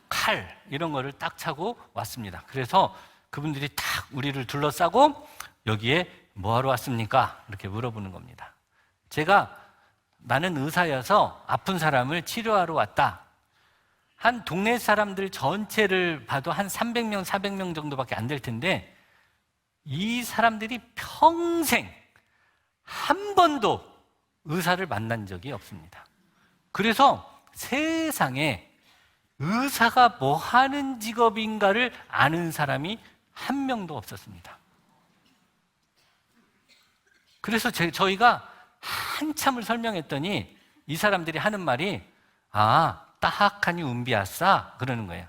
칼 이런 거를 딱 차고 왔습니다. 그래서 그분들이 딱 우리를 둘러싸고 여기에 뭐하러 왔습니까? 이렇게 물어보는 겁니다. 제가 나는 의사여서 아픈 사람을 치료하러 왔다. 한 동네 사람들 전체를 봐도 한 300명, 400명 정도밖에 안 될 텐데 이 사람들이 평생 한 번도 의사를 만난 적이 없습니다. 그래서 세상에 의사가 뭐 하는 직업인가를 아는 사람이 한 명도 없었습니다. 그래서 저희가 한참을 설명했더니 이 사람들이 하는 말이 따하카니 운비아싸 그러는 거예요.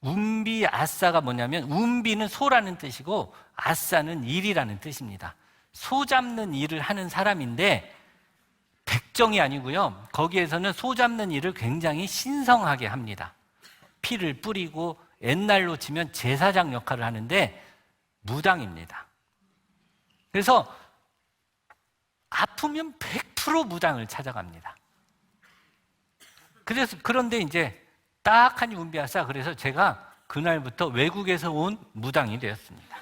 운비아싸가 뭐냐면 운비는 소라는 뜻이고 아싸는 일이라는 뜻입니다. 소 잡는 일을 하는 사람인데 백정이 아니고요. 거기에서는 소 잡는 일을 굉장히 신성하게 합니다. 피를 뿌리고 옛날로 치면 제사장 역할을 하는데 무당입니다. 그래서 아프면 100% 무당을 찾아갑니다. 그런데 이제 딱하니 운비아싸 그래서 제가 그날부터 외국에서 온 무당이 되었습니다.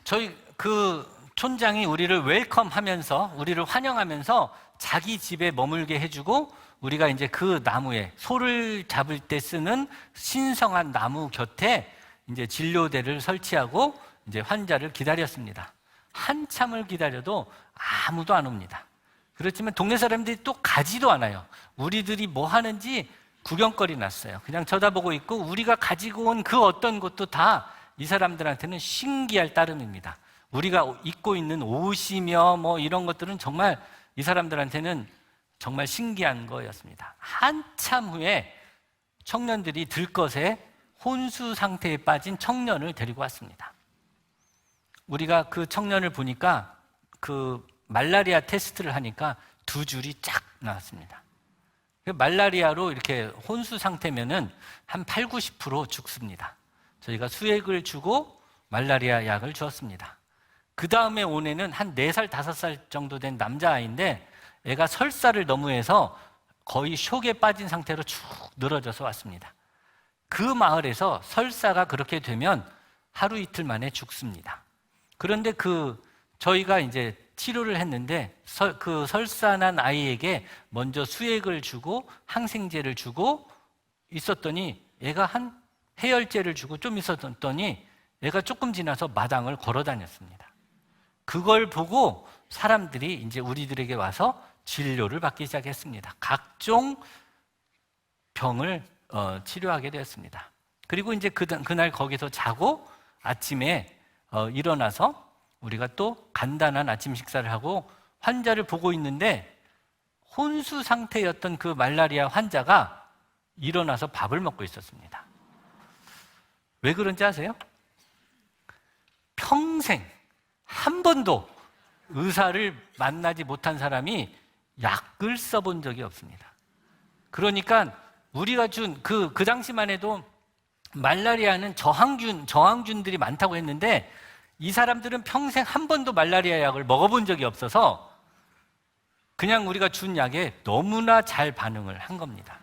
저희 촌장이 우리를 웰컴하면서 우리를 환영하면서 자기 집에 머물게 해주고 우리가 이제 그 나무에 소를 잡을 때 쓰는 신성한 나무 곁에 이제 진료대를 설치하고 이제 환자를 기다렸습니다. 한참을 기다려도 아무도 안 옵니다. 그렇지만 동네 사람들이 또 가지도 않아요. 우리들이 뭐 하는지 구경거리 났어요. 그냥 쳐다보고 있고 우리가 가지고 온 그 어떤 것도 다 이 사람들한테는 신기할 따름입니다. 우리가 입고 있는 옷이며 뭐 이런 것들은 정말 이 사람들한테는 정말 신기한 거였습니다. 한참 후에 청년들이 들것에 혼수 상태에 빠진 청년을 데리고 왔습니다. 우리가 그 청년을 보니까 그 말라리아 테스트를 하니까 2줄이 쫙 나왔습니다. 말라리아로 이렇게 혼수 상태면은 한 8, 90% 죽습니다. 저희가 수액을 주고 말라리아 약을 주었습니다. 그 다음에 온 애는 한 4살, 5살 정도 된 남자아이인데 애가 설사를 너무 해서 거의 쇼에 빠진 상태로 쭉 늘어져서 왔습니다. 그 마을에서 설사가 그렇게 되면 하루 이틀 만에 죽습니다. 그런데 저희가 이제 치료를 했는데 그 설사난 아이에게 먼저 수액을 주고 항생제를 주고 있었더니 애가 해열제를 주고 좀 있었더니 애가 조금 지나서 마당을 걸어 다녔습니다. 그걸 보고 사람들이 이제 우리들에게 와서 진료를 받기 시작했습니다. 각종 병을 치료하게 되었습니다. 그리고 이제 그날 거기서 자고 아침에 일어나서 우리가 또 간단한 아침 식사를 하고 환자를 보고 있는데 혼수 상태였던 그 말라리아 환자가 일어나서 밥을 먹고 있었습니다. 왜 그런지 아세요? 평생 한 번도 의사를 만나지 못한 사람이 약을 써본 적이 없습니다. 그러니까 우리가 준 그 당시만 해도 말라리아는 저항균들이 많다고 했는데 이 사람들은 평생 한 번도 말라리아 약을 먹어본 적이 없어서 그냥 우리가 준 약에 너무나 잘 반응을 한 겁니다.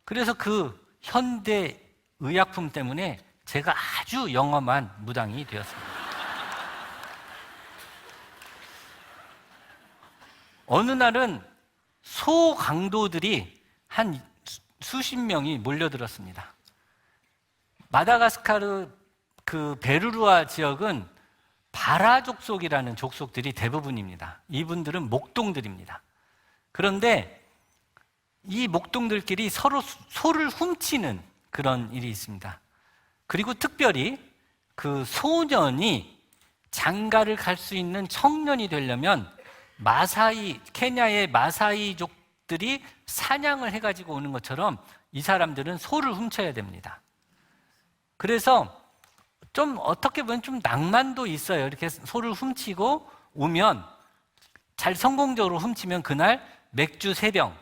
그래서 그 현대 의약품 때문에 제가 아주 영험한 무당이 되었습니다. 어느 날은 소강도들이 한 수십 명이 몰려들었습니다. 마다가스카르 그 베르루아 지역은 바라 족속이라는 족속들이 대부분입니다. 이분들은 목동들입니다. 그런데 이 목동들끼리 서로 소를 훔치는 그런 일이 있습니다. 그리고 특별히 그 소년이 장가를 갈 수 있는 청년이 되려면 케냐의 마사이족들이 사냥을 해가지고 오는 것처럼 이 사람들은 소를 훔쳐야 됩니다. 그래서 좀 어떻게 보면 좀 낭만도 있어요. 이렇게 소를 훔치고 오면 잘 성공적으로 훔치면 그날 맥주 3병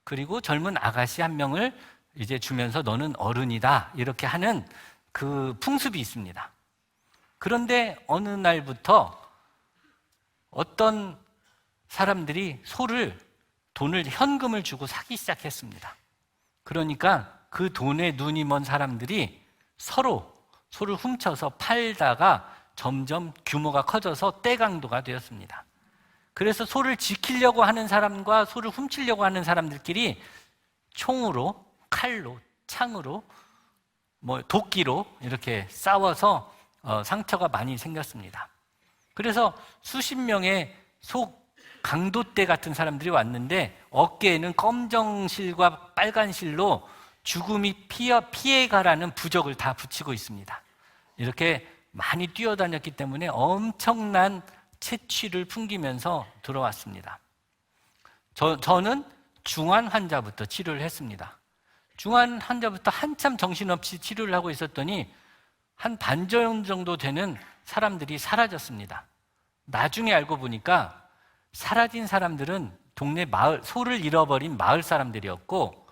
그리고 젊은 아가씨 1명을 이제 주면서 너는 어른이다 이렇게 하는 그 풍습이 있습니다. 그런데 어느 날부터 어떤 사람들이 돈을 현금을 주고 사기 시작했습니다. 그러니까 그 돈에 눈이 먼 사람들이 서로 소를 훔쳐서 팔다가 점점 규모가 커져서 떼강도가 되었습니다. 그래서 소를 지키려고 하는 사람과 소를 훔치려고 하는 사람들끼리 총으로, 칼로, 창으로, 도끼로 이렇게 싸워서 상처가 많이 생겼습니다. 그래서 수십 명의 소 강도떼 같은 사람들이 왔는데 어깨에는 검정실과 빨간실로 죽음이 피해가라는 부적을 다 붙이고 있습니다. 이렇게 많이 뛰어다녔기 때문에 엄청난 채취를 풍기면서 들어왔습니다. 저는 중환 환자부터 치료를 했습니다. 중환 환자부터 한참 정신없이 치료를 하고 있었더니 한 반절 정도 되는 사람들이 사라졌습니다. 나중에 알고 보니까 사라진 사람들은 동네 소를 잃어버린 마을 사람들이었고,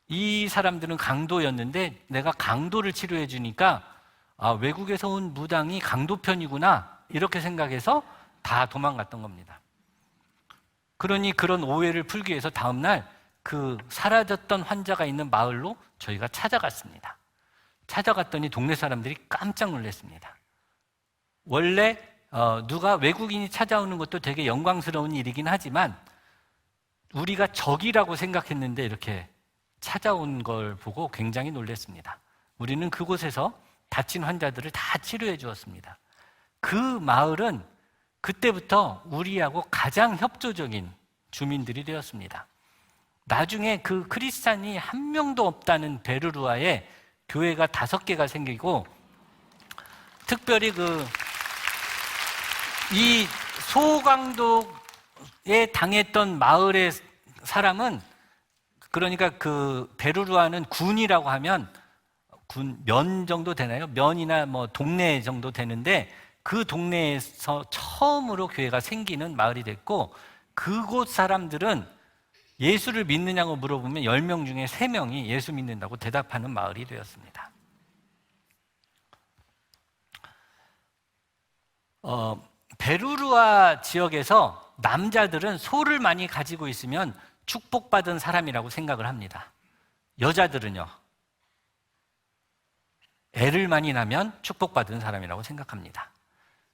이 사람들은 강도였는데 내가 강도를 치료해 주니까 외국에서 온 무당이 강도편이구나 이렇게 생각해서 다 도망갔던 겁니다. 그러니 그런 오해를 풀기 위해서 다음날 그 사라졌던 환자가 있는 마을로 저희가 찾아갔습니다. 찾아갔더니 동네 사람들이 깜짝 놀랐습니다. 원래 누가 외국인이 찾아오는 것도 되게 영광스러운 일이긴 하지만 우리가 적이라고 생각했는데 이렇게 찾아온 걸 보고 굉장히 놀랐습니다. 우리는 그곳에서 다친 환자들을 다 치료해 주었습니다. 그 마을은 그때부터 우리하고 가장 협조적인 주민들이 되었습니다. 나중에 그 크리스찬이 한 명도 없다는 베르루아에 교회가 5개가 생기고, 특별히 이 소강도에 당했던 마을의 사람은, 그러니까 그 베르루아는 군이라고 하면 면 정도 되나요? 면이나 동네 정도 되는데 그 동네에서 처음으로 교회가 생기는 마을이 됐고, 그곳 사람들은 예수를 믿느냐고 물어보면 10명 중에 3명이 예수 믿는다고 대답하는 마을이 되었습니다. 베르루아 지역에서 남자들은 소를 많이 가지고 있으면 축복받은 사람이라고 생각을 합니다. 여자들은요, 애를 많이 낳으면 축복받은 사람이라고 생각합니다.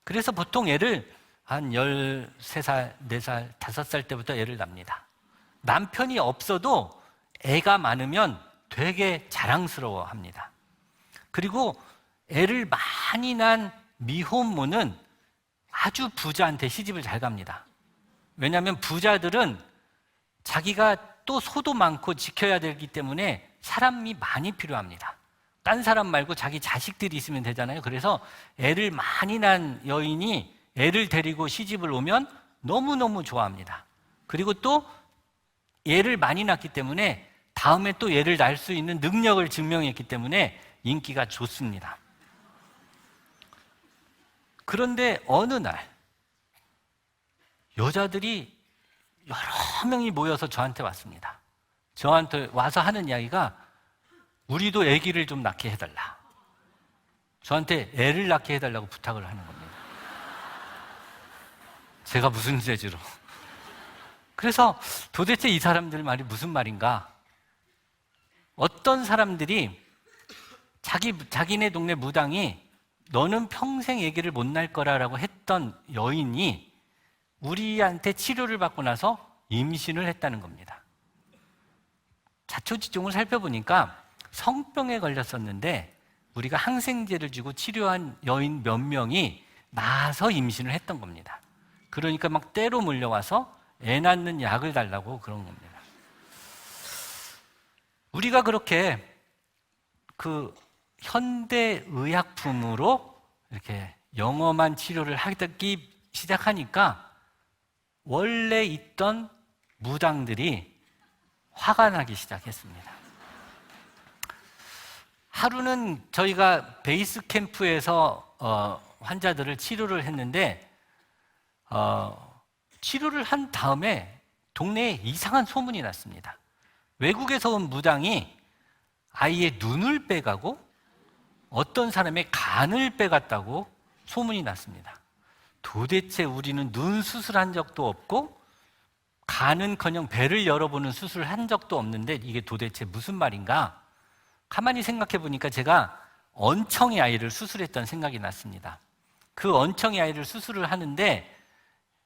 그래서 보통 애를 한 13살, 4살, 5살 때부터 애를 낳습니다. 남편이 없어도 애가 많으면 되게 자랑스러워합니다. 그리고 애를 많이 낳은 미혼모는 아주 부자한테 시집을 잘 갑니다. 왜냐하면 부자들은 자기가 또 소도 많고 지켜야 되기 때문에 사람이 많이 필요합니다. 딴 사람 말고 자기 자식들이 있으면 되잖아요. 그래서 애를 많이 낳은 여인이 애를 데리고 시집을 오면 너무너무 좋아합니다. 그리고 또 애를 많이 낳기 때문에 다음에 또 애를 낳을 수 있는 능력을 증명했기 때문에 인기가 좋습니다. 그런데 어느 날 여자들이 여러 명이 모여서 저한테 왔습니다. 저한테 와서 하는 이야기가 우리도 아기를 좀 낳게 해달라. 저한테 애를 낳게 해달라고 부탁을 하는 겁니다. 제가 무슨 재주로. 그래서 도대체 이 사람들 말이 무슨 말인가? 어떤 사람들이 자기네 동네 무당이 너는 평생 아기를 못 낳을 거라고 했던 여인이 우리한테 치료를 받고 나서 임신을 했다는 겁니다. 자초지종을 살펴보니까 성병에 걸렸었는데 우리가 항생제를 주고 치료한 여인 몇 명이 나서 임신을 했던 겁니다. 그러니까 막 때로 물려와서 애 낳는 약을 달라고 그런 겁니다. 우리가 그렇게 그 현대 의약품으로 이렇게 영험한 치료를 하기 시작하니까 원래 있던 무당들이 화가 나기 시작했습니다. 하루는 저희가 베이스 캠프에서 환자들을 치료를 했는데 치료를 한 다음에 동네에 이상한 소문이 났습니다. 외국에서 온 무당이 아이의 눈을 빼가고 어떤 사람의 간을 빼갔다고 소문이 났습니다. 도대체 우리는 눈 수술한 적도 없고 간은커녕 배를 열어보는 수술을 한 적도 없는데 이게 도대체 무슨 말인가? 가만히 생각해 보니까 제가 언청의 아이를 수술했던 생각이 났습니다. 그 언청의 아이를 수술을 하는데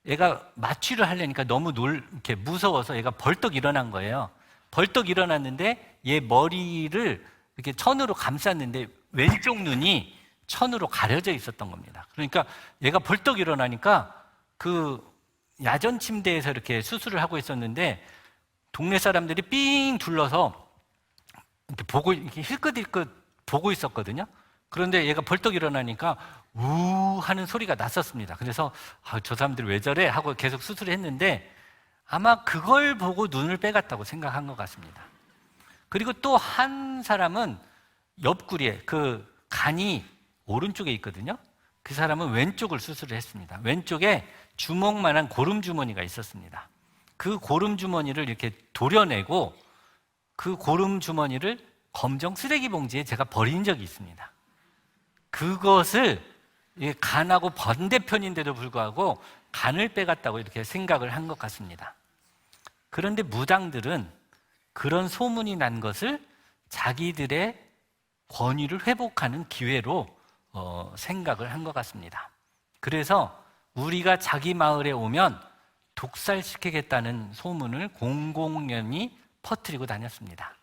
얘가 마취를 하려니까 너무 이렇게 무서워서 얘가 벌떡 일어난 거예요. 벌떡 일어났는데 얘 머리를 이렇게 천으로 감쌌는데 왼쪽 눈이 천으로 가려져 있었던 겁니다. 그러니까 얘가 벌떡 일어나니까 그 야전 침대에서 이렇게 수술을 하고 있었는데 동네 사람들이 삥 둘러서 이렇게 힐끗힐끗 보고 있었거든요. 그런데 얘가 벌떡 일어나니까 우 하는 소리가 났었습니다. 그래서 저 사람들이 왜 저래? 하고 계속 수술을 했는데 아마 그걸 보고 눈을 빼갔다고 생각한 것 같습니다. 그리고 또 한 사람은 옆구리에 그 간이 오른쪽에 있거든요. 그 사람은 왼쪽을 수술을 했습니다. 왼쪽에 주먹만한 고름 주머니가 있었습니다. 그 고름 주머니를 이렇게 도려내고 그 고름 주머니를 검정 쓰레기 봉지에 제가 버린 적이 있습니다. 그것을 간하고 반대편인데도 불구하고 간을 빼갔다고 이렇게 생각을 한 것 같습니다. 그런데 무당들은 그런 소문이 난 것을 자기들의 권위를 회복하는 기회로 생각을 한 것 같습니다. 그래서 우리가 자기 마을에 오면 독살시키겠다는 소문을 공공연히 퍼뜨리고 다녔습니다.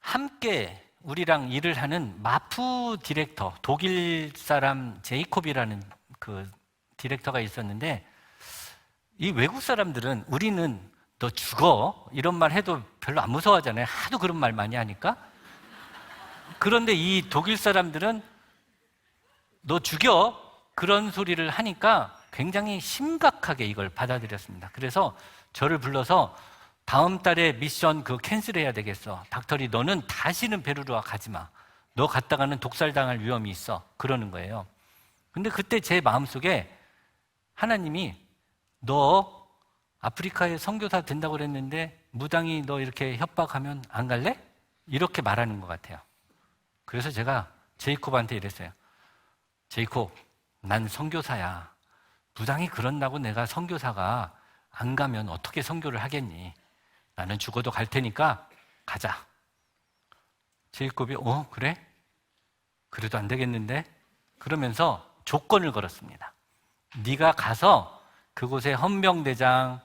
함께 우리랑 일을 하는 마프 디렉터, 독일 사람 제이콥이라는 그 디렉터가 있었는데 이 외국 사람들은 우리는 너 죽어 이런 말 해도 별로 안 무서워하잖아요. 하도 그런 말 많이 하니까. 그런데 이 독일 사람들은 너 죽여 그런 소리를 하니까 굉장히 심각하게 이걸 받아들였습니다. 그래서 저를 불러서 다음 달에 미션 캔슬해야 되겠어. 닥터리 너는 다시는 베르루아 가지 마. 너 갔다가는 독살당할 위험이 있어. 그러는 거예요. 근데 그때 제 마음속에 하나님이 너 아프리카에 선교사 된다고 그랬는데 무당이 너 이렇게 협박하면 안 갈래? 이렇게 말하는 것 같아요. 그래서 제가 제이콥한테 이랬어요. 제이콥, 난 선교사야. 무당이 그런다고 내가 선교사가 안 가면 어떻게 선교를 하겠니? 나는 죽어도 갈 테니까 가자. 제이콥이 그래? 그래도 안 되겠는데? 그러면서 조건을 걸었습니다. 네가 가서 그곳에 헌병대장,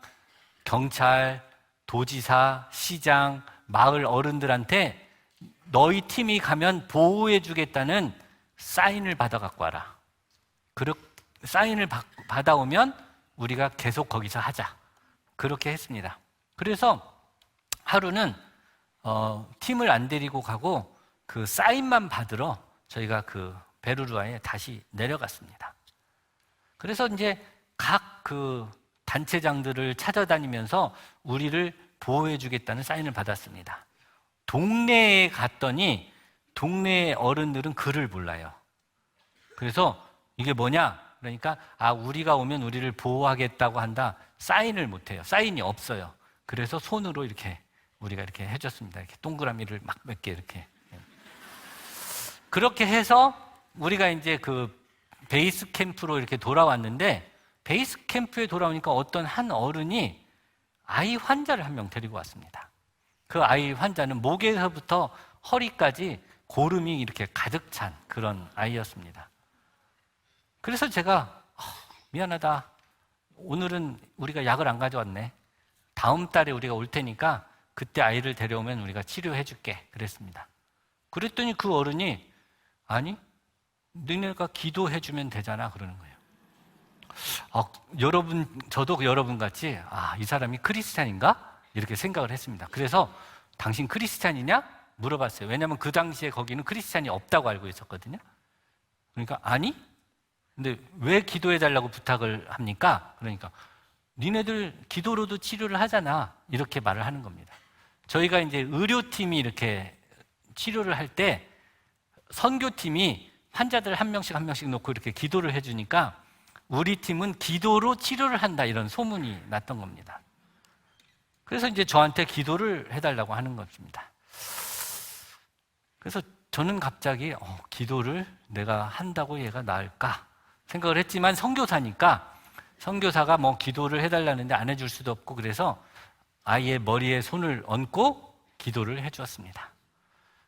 경찰, 도지사, 시장, 마을 어른들한테 너희 팀이 가면 보호해 주겠다는 사인을 받아 갖고 와라. 사인을 받아오면 우리가 계속 거기서 하자. 그렇게 했습니다. 그래서 하루는 팀을 안 데리고 가고 그 사인만 받으러 저희가 그 베르루아에 다시 내려갔습니다. 그래서 이제 각 그 단체장들을 찾아다니면서 우리를 보호해 주겠다는 사인을 받았습니다. 동네에 갔더니 동네 어른들은 글을 몰라요. 그래서 이게 뭐냐? 그러니까 우리가 오면 우리를 보호하겠다고 한다. 사인을 못 해요. 사인이 없어요. 그래서 손으로 이렇게 우리가 이렇게 해줬습니다. 이렇게 동그라미를 막 몇 개 이렇게. 그렇게 해서 우리가 이제 그 베이스 캠프로 이렇게 돌아왔는데 베이스 캠프에 돌아오니까 어떤 한 어른이 아이 환자를 한 명 데리고 왔습니다. 그 아이 환자는 목에서부터 허리까지 고름이 이렇게 가득 찬 그런 아이였습니다. 그래서 제가 미안하다. 오늘은 우리가 약을 안 가져왔네. 다음 달에 우리가 올 테니까 그때 아이를 데려오면 우리가 치료해 줄게. 그랬습니다. 그랬더니 그 어른이 아니, 너네가 기도해 주면 되잖아. 그러는 거예요. 저도 여러분 같이 이 사람이 크리스찬인가? 이렇게 생각을 했습니다. 그래서 당신 크리스찬이냐? 물어봤어요. 왜냐하면 그 당시에 거기는 크리스찬이 없다고 알고 있었거든요. 그러니까 아니? 근데 왜 기도해 달라고 부탁을 합니까? 그러니까 니네들 기도로도 치료를 하잖아. 이렇게 말을 하는 겁니다. 저희가 이제 의료팀이 이렇게 치료를 할 때 선교팀이 환자들 한 명씩 놓고 이렇게 기도를 해주니까 우리 팀은 기도로 치료를 한다 이런 소문이 났던 겁니다. 그래서 이제 저한테 기도를 해달라고 하는 것입니다. 그래서 저는 갑자기 기도를 내가 한다고 얘가 나을까 생각을 했지만 선교사니까 선교사가 뭐 기도를 해달라는데 안 해줄 수도 없고 그래서 아이의 머리에 손을 얹고 기도를 해주었습니다.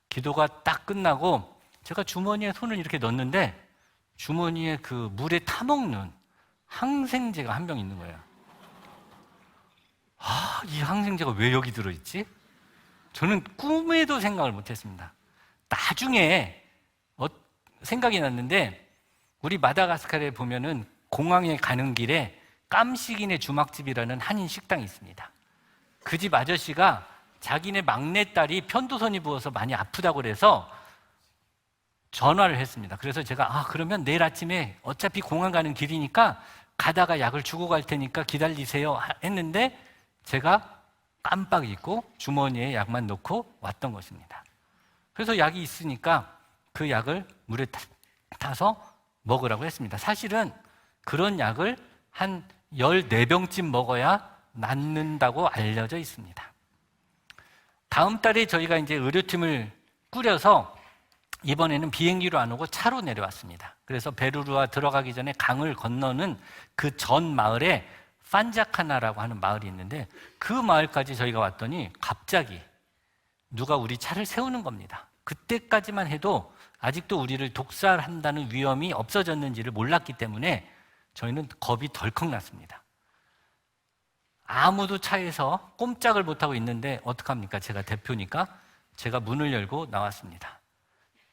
기도가 딱 끝나고 제가 주머니에 손을 이렇게 넣었는데 주머니에 그 물에 타먹는 항생제가 한 병 있는 거예요. 이 항생제가 왜 여기 들어있지? 저는 꿈에도 생각을 못했습니다. 나중에 생각이 났는데 우리 마다가스카르에 보면은 공항에 가는 길에 깜식이네 주막집이라는 한인 식당이 있습니다. 그 집 아저씨가 자기네 막내딸이 편도선이 부어서 많이 아프다고 그래서 전화를 했습니다. 그래서 제가 그러면 내일 아침에 어차피 공항 가는 길이니까 가다가 약을 주고 갈 테니까 기다리세요 했는데 제가 깜빡 잊고 주머니에 약만 넣고 왔던 것입니다. 그래서 약이 있으니까 그 약을 물에 타서 먹으라고 했습니다. 사실은 그런 약을 한 14병쯤 먹어야 낫는다고 알려져 있습니다. 다음 달에 저희가 이제 의료팀을 꾸려서 이번에는 비행기로 안 오고 차로 내려왔습니다. 그래서 베루루아 들어가기 전에 강을 건너는 그 전 마을에 판자카나라고 하는 마을이 있는데 그 마을까지 저희가 왔더니 갑자기 누가 우리 차를 세우는 겁니다. 그때까지만 해도 아직도 우리를 독살한다는 위험이 없어졌는지를 몰랐기 때문에 저희는 겁이 덜컥 났습니다. 아무도 차에서 꼼짝을 못하고 있는데 어떡합니까? 제가 대표니까 제가 문을 열고 나왔습니다.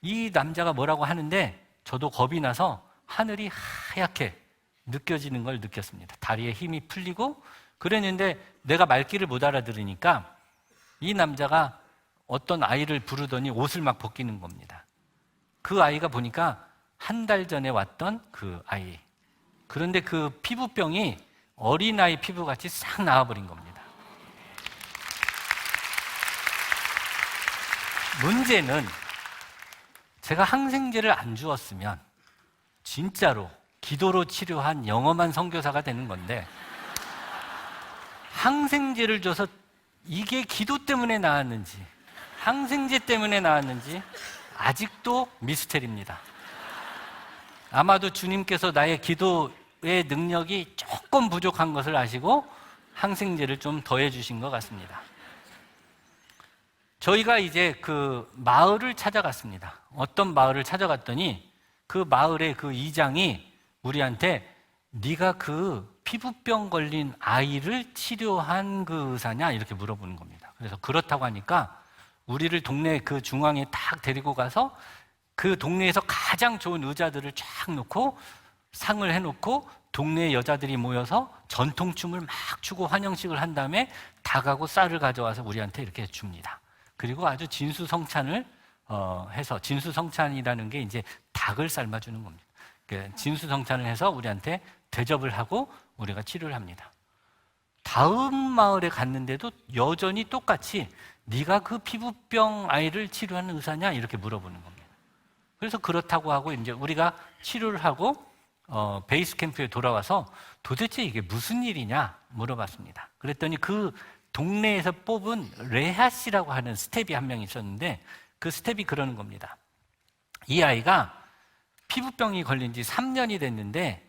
이 남자가 뭐라고 하는데 저도 겁이 나서 하늘이 하얗게 느껴지는 걸 느꼈습니다. 다리에 힘이 풀리고 그랬는데 내가 말귀를 못 알아들으니까 이 남자가 어떤 아이를 부르더니 옷을 막 벗기는 겁니다. 그 아이가 보니까 한 달 전에 왔던 그 아이. 그런데 그 피부병이 어린아이 피부같이 싹 나와버린 겁니다. 문제는 제가 항생제를 안 주었으면 진짜로 기도로 치료한 영험한 선교사가 되는 건데 항생제를 줘서 이게 기도 때문에 나았는지 항생제 때문에 나았는지 아직도 미스테리입니다. 아마도 주님께서 나의 기도의 능력이 조금 부족한 것을 아시고 항생제를 좀 더해 주신 것 같습니다. 저희가 이제 그 마을을 찾아갔습니다. 어떤 마을을 찾아갔더니 그 마을의 그 이장이 우리한테 네가 그 피부병 걸린 아이를 치료한 그 의사냐 이렇게 물어보는 겁니다. 그래서 그렇다고 하니까 우리를 동네 그 중앙에 딱 데리고 가서 그 동네에서 가장 좋은 의자들을 쫙 놓고 상을 해놓고 동네 여자들이 모여서 전통춤을 막 추고 환영식을 한 다음에 닭하고 쌀을 가져와서 우리한테 이렇게 줍니다. 그리고 아주 진수성찬을 해서 진수성찬이라는 게 이제 닭을 삶아주는 겁니다. 진수성찬을 해서 우리한테 대접을 하고 우리가 치료를 합니다. 다음 마을에 갔는데도 여전히 똑같이 네가 그 피부병 아이를 치료하는 의사냐 이렇게 물어보는 겁니다. 그래서 그렇다고 하고 이제 우리가 치료를 하고 베이스 캠프에 돌아와서 도대체 이게 무슨 일이냐 물어봤습니다. 그랬더니 그 동네에서 뽑은 레하 씨라고 하는 스텝이 한 명 있었는데 그 스텝이 그러는 겁니다. 이 아이가 피부병이 걸린 지 3년이 됐는데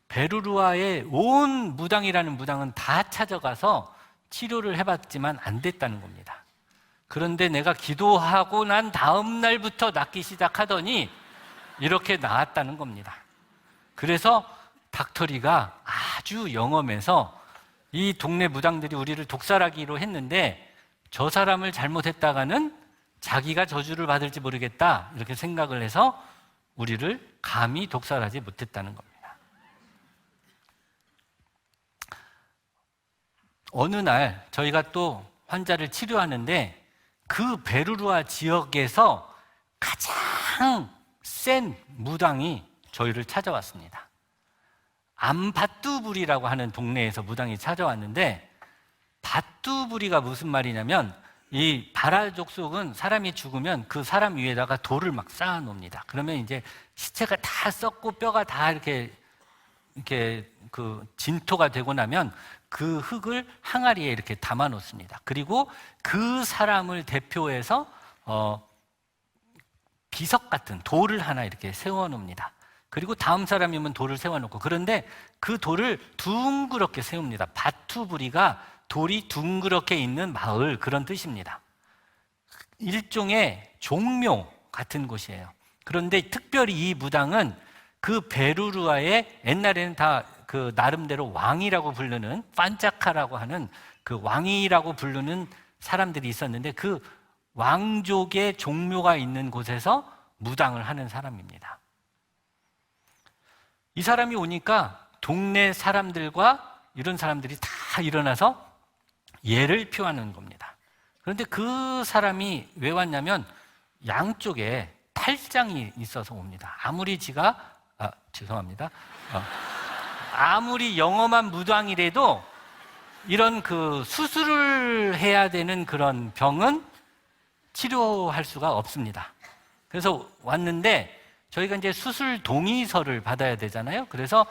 베루루아의 온 무당이라는 무당은 다 찾아가서 치료를 해봤지만 안 됐다는 겁니다. 그런데 내가 기도하고 난 다음 날부터 낫기 시작하더니 이렇게 나았다는 겁니다. 그래서 닥터리가 아주 영험해서 이 동네 무당들이 우리를 독살하기로 했는데 저 사람을 잘못했다가는 자기가 저주를 받을지 모르겠다 이렇게 생각을 해서 우리를 감히 독살하지 못했다는 겁니다. 어느 날 저희가 또 환자를 치료하는데 그 베루루아 지역에서 가장 센 무당이 저희를 찾아왔습니다. 암바뚜부리라고 하는 동네에서 무당이 찾아왔는데 바뚜부리가 무슨 말이냐면 이 바라족 속은 사람이 죽으면 그 사람 위에다가 돌을 막 쌓아 놓습니다. 그러면 이제 시체가 다 썩고 뼈가 다 이렇게 그 진토가 되고 나면 그 흙을 항아리에 이렇게 담아 놓습니다. 그리고 그 사람을 대표해서 비석 같은 돌을 하나 이렇게 세워놓습니다. 그리고 다음 사람이면 돌을 세워놓고, 그런데 그 돌을 둥그렇게 세웁니다. 바투브리가 돌이 둥그렇게 있는 마을, 그런 뜻입니다. 일종의 종묘 같은 곳이에요. 그런데 특별히 이 무당은 그 베루루아의, 옛날에는 다 그 나름대로 왕이라고 부르는, 판자카라고 하는 그 왕이라고 부르는 사람들이 있었는데, 그 왕족의 종묘가 있는 곳에서 무당을 하는 사람입니다. 이 사람이 오니까 동네 사람들과 이런 사람들이 다 일어나서 예를 표하는 겁니다. 그런데 그 사람이 왜 왔냐면 양쪽에 탈장이 있어서 옵니다. 아무리 죄송합니다. 아무리 영험한 무당이라도 이런 그 수술을 해야 되는 그런 병은 치료할 수가 없습니다. 그래서 왔는데 저희가 이제 수술 동의서를 받아야 되잖아요. 그래서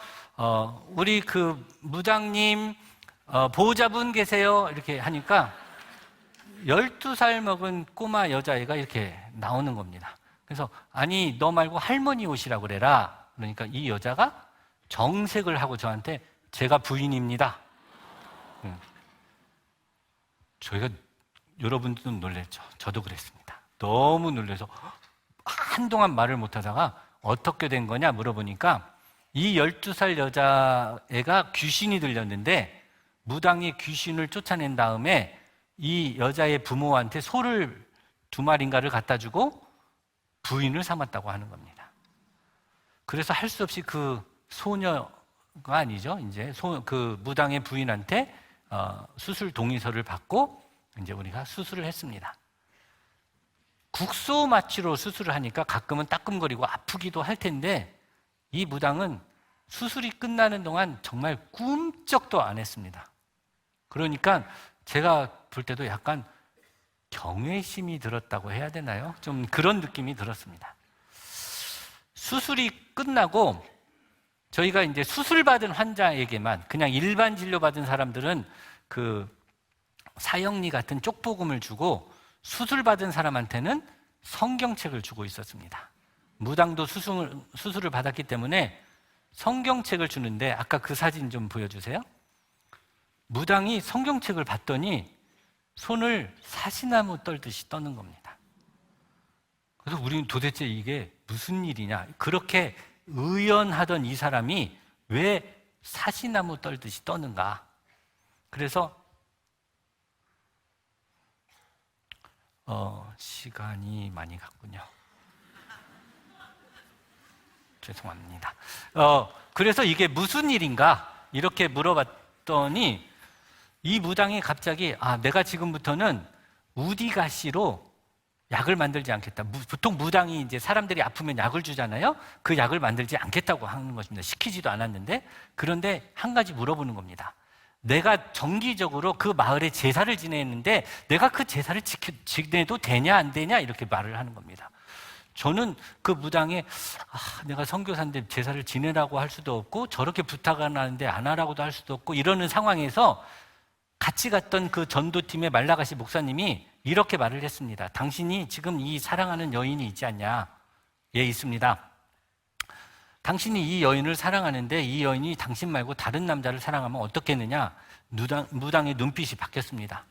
우리 그 무당님 보호자분 계세요? 이렇게 하니까 12살 먹은 꼬마 여자애가 이렇게 나오는 겁니다. 그래서 아니 너 말고 할머니 오시라고 그래라. 그러니까 이 여자가 정색을 하고 저한테 제가 부인입니다. 저희가, 여러분들도 놀랬죠. 저도 그랬습니다. 너무 놀라서 한동안 말을 못하다가 어떻게 된 거냐 물어보니까 이 12살 여자애가 귀신이 들렸는데 무당이 귀신을 쫓아낸 다음에 이 여자의 부모한테 소를 2마리인가를 갖다 주고 부인을 삼았다고 하는 겁니다. 그래서 할 수 없이 그 소녀가 아니죠. 이제 그 무당의 부인한테 수술 동의서를 받고 이제 우리가 수술을 했습니다. 국소 마취로 수술을 하니까 가끔은 따끔거리고 아프기도 할 텐데 이 무당은 수술이 끝나는 동안 정말 꿈쩍도 안 했습니다. 그러니까 제가 볼 때도 약간 경외심이 들었다고 해야 되나요? 좀 그런 느낌이 들었습니다. 수술이 끝나고 저희가 이제 수술받은 환자에게만, 그냥 일반 진료받은 사람들은 그 사형리 같은 쪽복음을 주고 수술받은 사람한테는 성경책을 주고 있었습니다. 무당도 수술을 받았기 때문에 성경책을 주는데, 아까 그 사진 좀 보여주세요. 무당이 성경책을 봤더니 손을 사시나무 떨듯이 떠는 겁니다. 그래서 우리는 도대체 이게 무슨 일이냐, 그렇게 의연하던 이 사람이 왜 사시나무 떨듯이 떠는가. 그래서 시간이 많이 갔군요. 죄송합니다. 그래서 이게 무슨 일인가 이렇게 물어봤더니 이 무당이 갑자기 내가 지금부터는 우디가시로 약을 만들지 않겠다. 보통 무당이 이제 사람들이 아프면 약을 주잖아요. 그 약을 만들지 않겠다고 하는 것입니다. 시키지도 않았는데. 그런데 한 가지 물어보는 겁니다. 내가 정기적으로 그 마을에 제사를 지내는데 내가 그 제사를 지내도 되냐 안 되냐 이렇게 말을 하는 겁니다. 저는 그 무당에 내가 선교사인데 제사를 지내라고 할 수도 없고 저렇게 부탁을 하는데 안 하라고도 할 수도 없고 이러는 상황에서 같이 갔던 그 전도팀의 말라가시 목사님이 이렇게 말을 했습니다. 당신이 지금 이 사랑하는 여인이 있지 않냐? 예, 있습니다. 당신이 이 여인을 사랑하는데 이 여인이 당신 말고 다른 남자를 사랑하면 어떻겠느냐? 무당의 눈빛이 바뀌었습니다.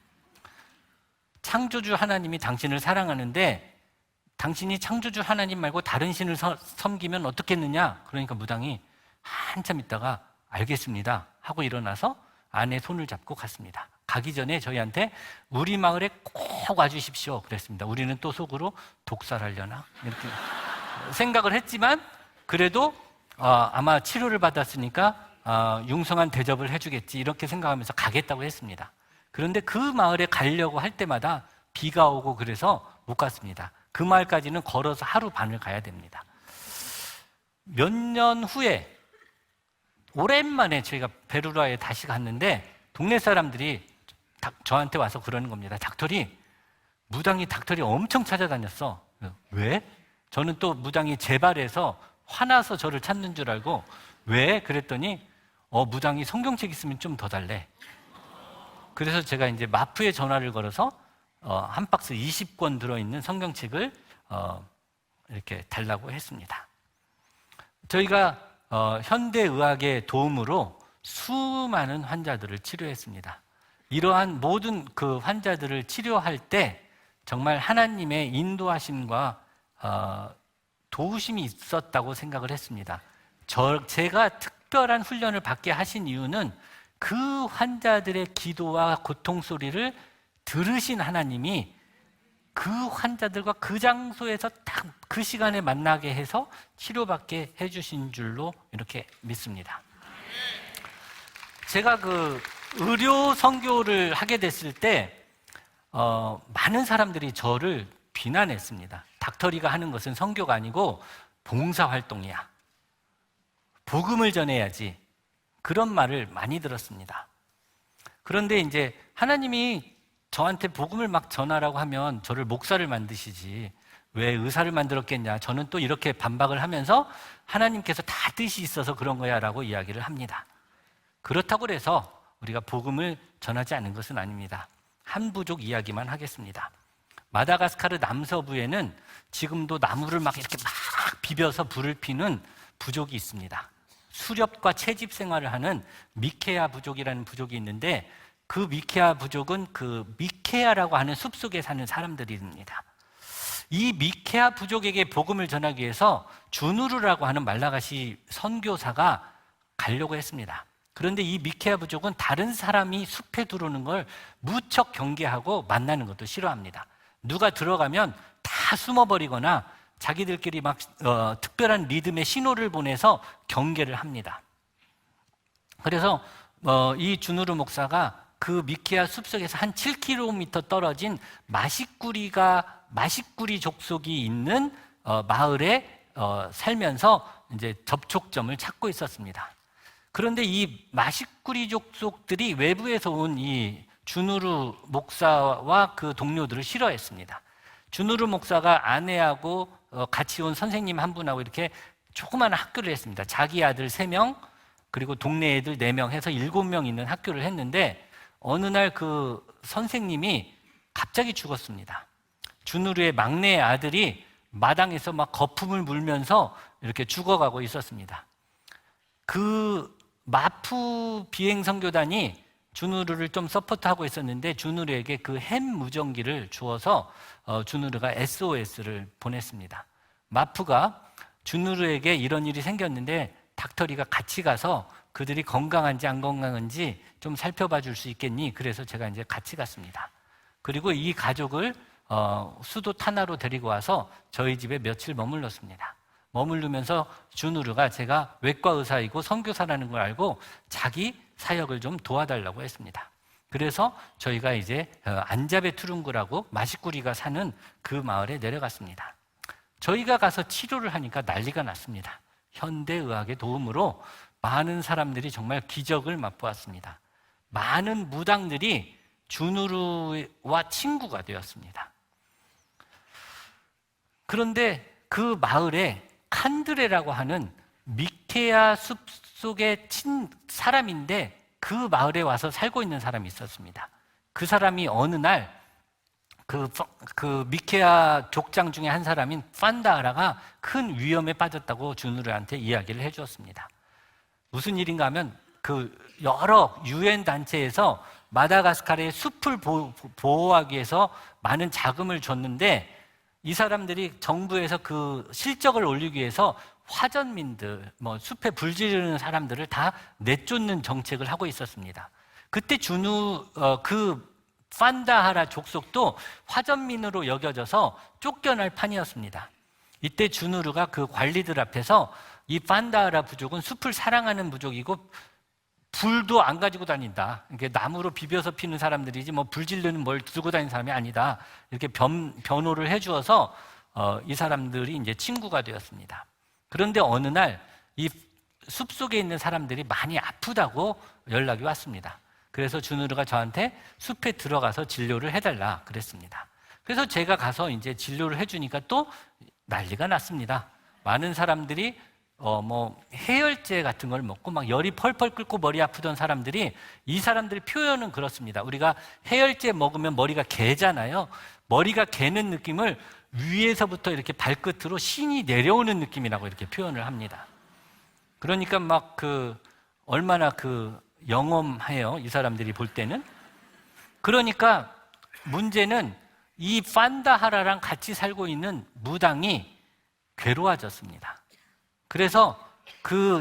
창조주 하나님이 당신을 사랑하는데 당신이 창조주 하나님 말고 다른 신을 섬기면 어떻겠느냐? 그러니까 무당이 한참 있다가 알겠습니다 하고 일어나서 아내 손을 잡고 갔습니다. 가기 전에 저희한테 우리 마을에 꼭 와주십시오 그랬습니다. 우리는 또 속으로 독살하려나? 이렇게 생각을 했지만 그래도 아마 치료를 받았으니까 융성한 대접을 해주겠지 이렇게 생각하면서 가겠다고 했습니다. 그런데 그 마을에 가려고 할 때마다 비가 오고 그래서 못 갔습니다. 그 마을까지는 걸어서 하루 반을 가야 됩니다. 몇 년 후에 오랜만에 저희가 베루라에 다시 갔는데 동네 사람들이 저한테 와서 그러는 겁니다. 무당이 닥터리 엄청 찾아다녔어. 왜? 저는 또 무당이 재발해서 화나서 저를 찾는 줄 알고 왜? 그랬더니 무당이 성경책 있으면 좀 더 달래. 그래서 제가 이제 마프에 전화를 걸어서 한 박스 20권 들어있는 성경책을 이렇게 달라고 했습니다. 저희가 현대의학의 도움으로 수많은 환자들을 치료했습니다. 이러한 모든 그 환자들을 치료할 때 정말 하나님의 인도하심과 도우심이 있었다고 생각을 했습니다. 제가 특별한 훈련을 받게 하신 이유는 그 환자들의 기도와 고통 소리를 들으신 하나님이 그 환자들과 그 장소에서 딱 그 시간에 만나게 해서 치료받게 해주신 줄로 이렇게 믿습니다. 제가 그 의료 선교를 하게 됐을 때 많은 사람들이 저를 비난했습니다. 닥터리가 하는 것은 선교가 아니고 봉사활동이야. 복음을 전해야지. 그런 말을 많이 들었습니다. 그런데 이제 하나님이 저한테 복음을 막 전하라고 하면 저를 목사를 만드시지 왜 의사를 만들었겠냐. 저는 또 이렇게 반박을 하면서 하나님께서 다 뜻이 있어서 그런 거야 라고 이야기를 합니다. 그렇다고 해서 우리가 복음을 전하지 않은 것은 아닙니다. 한 부족 이야기만 하겠습니다. 마다가스카르 남서부에는 지금도 나무를 막 이렇게 막 비벼서 불을 피는 부족이 있습니다. 수렵과 채집 생활을 하는 미케아 부족이라는 부족이 있는데 그 미케아 부족은 그 미케아라고 하는 숲속에 사는 사람들입니다. 이 미케아 부족에게 복음을 전하기 위해서 주누르라고 하는 말라가시 선교사가 가려고 했습니다. 그런데 이 미케아 부족은 다른 사람이 숲에 들어오는 걸 무척 경계하고 만나는 것도 싫어합니다. 누가 들어가면 다 숨어버리거나 자기들끼리 막 특별한 리듬의 신호를 보내서 경계를 합니다. 그래서 이 주누르 목사가 그 미케아 숲속에서 한 7km 떨어진 마시꾸리 족속이 있는 마을에 살면서 이제 접촉점을 찾고 있었습니다. 그런데 이 마시꾸리 족속들이 외부에서 온 이 주누르 목사와 그 동료들을 싫어했습니다. 주누르 목사가 아내하고 같이 온 선생님 한 분하고 이렇게 조그마한 학교를 했습니다. 자기 아들 3명 그리고 동네 애들 4명 해서 7명 있는 학교를 했는데 어느 날 그 선생님이 갑자기 죽었습니다. 주누르의 막내 아들이 마당에서 막 거품을 물면서 이렇게 죽어가고 있었습니다. 그 마프 비행 선교단이 주누르를 좀 서포트하고 있었는데 주누르에게 그 햄 무전기를 주어서 주누르가 SOS를 보냈습니다. 마프가 주누르에게 이런 일이 생겼는데 닥터리가 같이 가서 그들이 건강한지 안 건강한지 좀 살펴봐 줄 수 있겠니? 그래서 제가 이제 같이 갔습니다. 그리고 이 가족을 수도 타나로 데리고 와서 저희 집에 며칠 머물렀습니다. 머무르면서 주누르가 제가 외과 의사이고 선교사라는 걸 알고 자기 사역을 좀 도와달라고 했습니다. 그래서 저희가 이제 안자베 투룽구라고 마시꾸리가 사는 그 마을에 내려갔습니다. 저희가 가서 치료를 하니까 난리가 났습니다. 현대의학의 도움으로 많은 사람들이 정말 기적을 맛보았습니다. 많은 무당들이 주누르와 친구가 되었습니다. 그런데 그 마을에 칸드레라고 하는 미케아 숲속의 사람인데 그 마을에 와서 살고 있는 사람이 있었습니다. 그 사람이 어느 날 그 미케아 족장 중에 한 사람인 판다하라가 큰 위험에 빠졌다고 주누르한테 이야기를 해주었습니다. 무슨 일인가 하면 그 여러 유엔 단체에서 마다가스카르의 숲을 보호하기 위해서 많은 자금을 줬는데 이 사람들이 정부에서 그 실적을 올리기 위해서 화전민들, 숲에 불 지르는 사람들을 다 내쫓는 정책을 하고 있었습니다. 그때 그 판다하라 족속도 화전민으로 여겨져서 쫓겨날 판이었습니다. 이때 주누르가 그 관리들 앞에서 이 판다하라 부족은 숲을 사랑하는 부족이고 불도 안 가지고 다닌다. 이렇게 나무로 비벼서 피는 사람들이지 불 지르는 뭘 들고 다니는 사람이 아니다. 이렇게 변호를 해주어서 이 사람들이 이제 친구가 되었습니다. 그런데 어느 날 이 숲속에 있는 사람들이 많이 아프다고 연락이 왔습니다. 그래서 주누르가 저한테 숲에 들어가서 진료를 해달라 그랬습니다. 그래서 제가 가서 이제 진료를 해주니까 또 난리가 났습니다. 많은 사람들이 해열제 같은 걸 먹고 막 열이 펄펄 끓고 머리 아프던 사람들이 이 사람들의 표현은 그렇습니다. 우리가 해열제 먹으면 머리가 개잖아요. 머리가 개는 느낌을 위에서부터 이렇게 발끝으로 신이 내려오는 느낌이라고 이렇게 표현을 합니다. 그러니까 막 얼마나 영험해요, 이 사람들이 볼 때는. 그러니까 문제는 이 판다하라랑 같이 살고 있는 무당이 괴로워졌습니다. 그래서